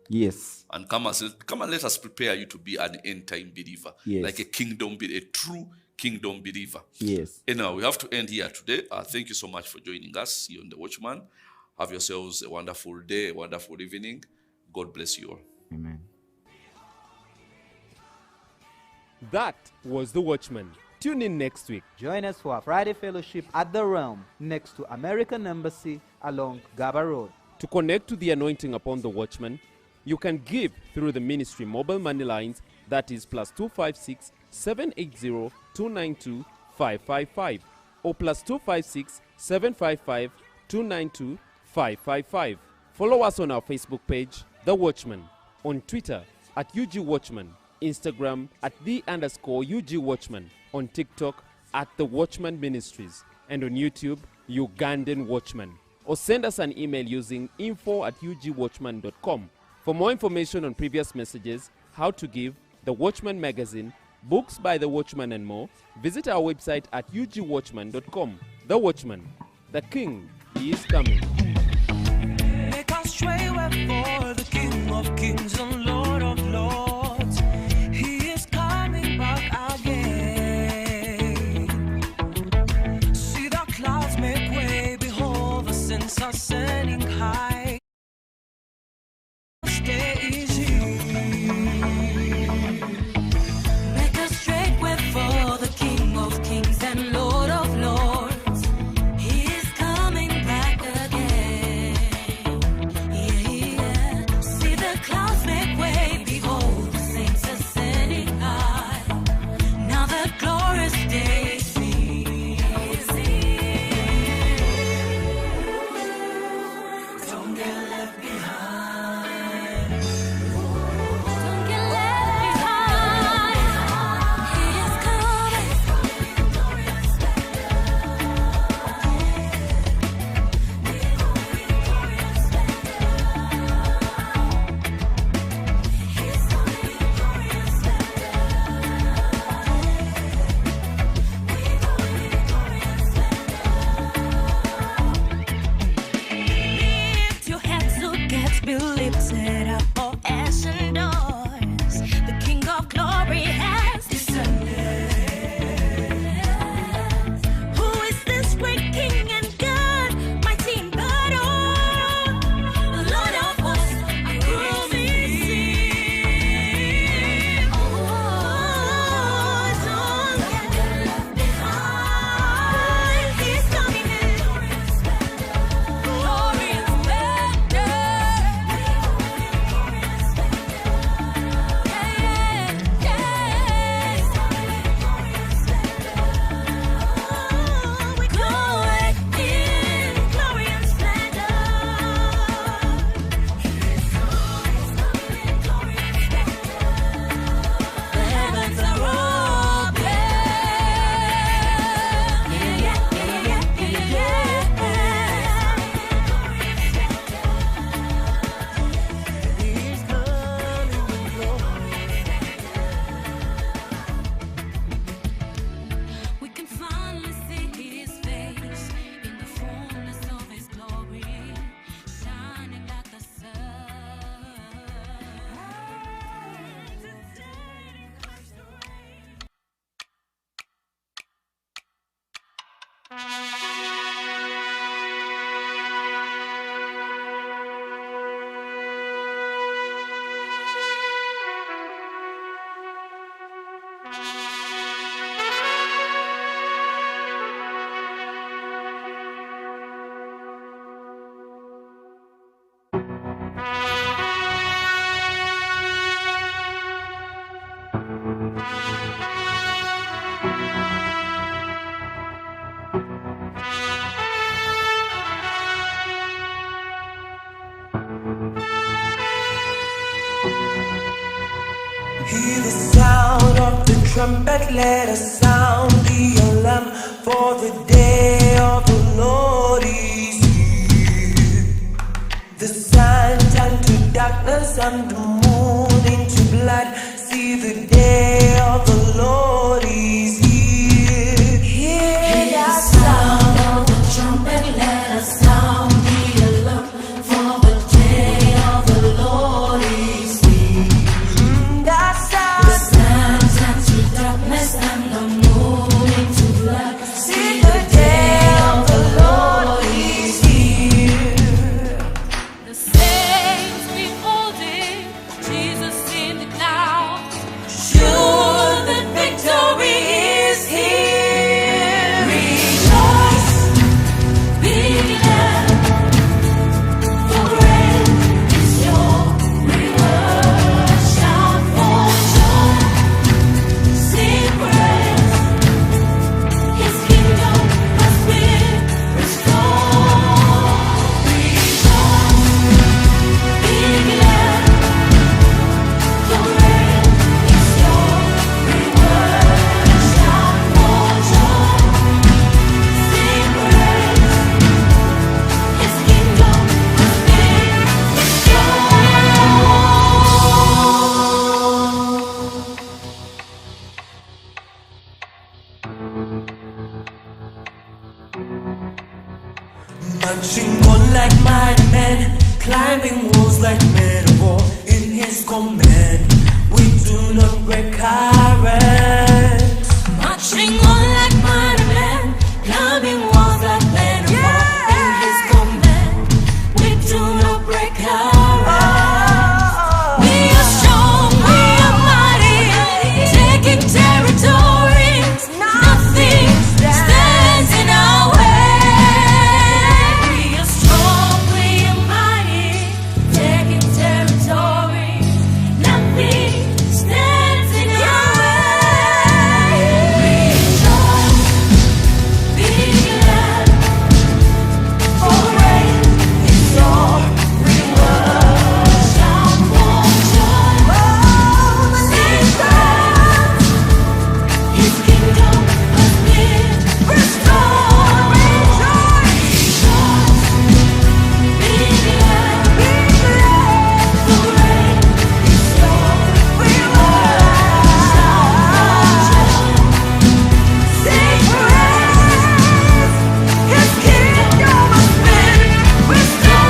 Yes. And come and let us prepare you to be an end-time believer. Yes. Like a true kingdom believer. Yes. Anyhow, we have to end here today. Thank you so much for joining us here on The Watchman. Have yourselves a wonderful day, a wonderful evening. God bless you all. Amen. That was The Watchman. Tune in next week. Join us for our Friday fellowship at the Realm next to American Embassy along Gaba Road. To connect to the anointing upon The Watchman, you can give through the ministry mobile money lines, that is +256 780 292 555 or +256 755 292 555. Follow us on our Facebook page, The Watchman, on Twitter at UG Watchman, Instagram at @the_UG Watchman, on TikTok at The Watchman Ministries, and on YouTube, Ugandan Watchman. Or send us an email using info@ugwatchman.com. For more information on previous messages, how to give, The Watchman magazine, books by The Watchman and more, visit our website at ugwatchman.com. The Watchman, the King is coming. Make us straight way for the King of Kings and Lord of Lords. He is coming back again. See the clouds make way, behold the saints ascending high. Stay easy. Make a straight way for the King of Kings and Lord of Lords. He is coming back again. Yeah, yeah. See the clouds make way. Hear the sound of the trumpet, let us sound the alarm, for the day of the Lord is here. The sun turned to darkness and the moon into blood. See, the day of the Lord is here. Hear the sound of the trumpet, let us sound the alarm, for the day of the Lord is here. The sun turned to darkness and the moon into blood. See, the day of the Lord is here. The saints beholding Jesus in the clouds, Sure that victory is here. Rejoice, be glad, for great is your reward. Shout for joy, sing praise. His kingdom has been restored. Rejoice, be glad, for great is your reward. Shout for joy, sing praise. His kingdom has been marching on like mighty men, climbing walls like men of war. In His command, we do not break our ranks. marching on like mighty men, climbing walls like men of war. In His command, we do not break our ranks. We are strong, we are mighty, taking territories. Nothing stands in our way. We are strong, we are mighty, taking territory. Nothing stands in our way. Rejoice, be glad, for great is your reward. Shout for joy, sing praise. His kingdom has been restored. Rejoice, be glad, for great is your reward. Shout for joy, sing praise. His kingdom has been restored.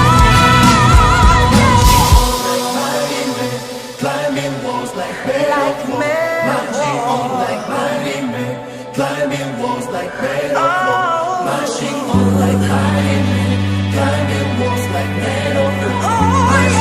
Climbing walls like men of war. Marching on like mighty men, climbing walls like men of war. Marching on like mighty men, climbing walls like men of war.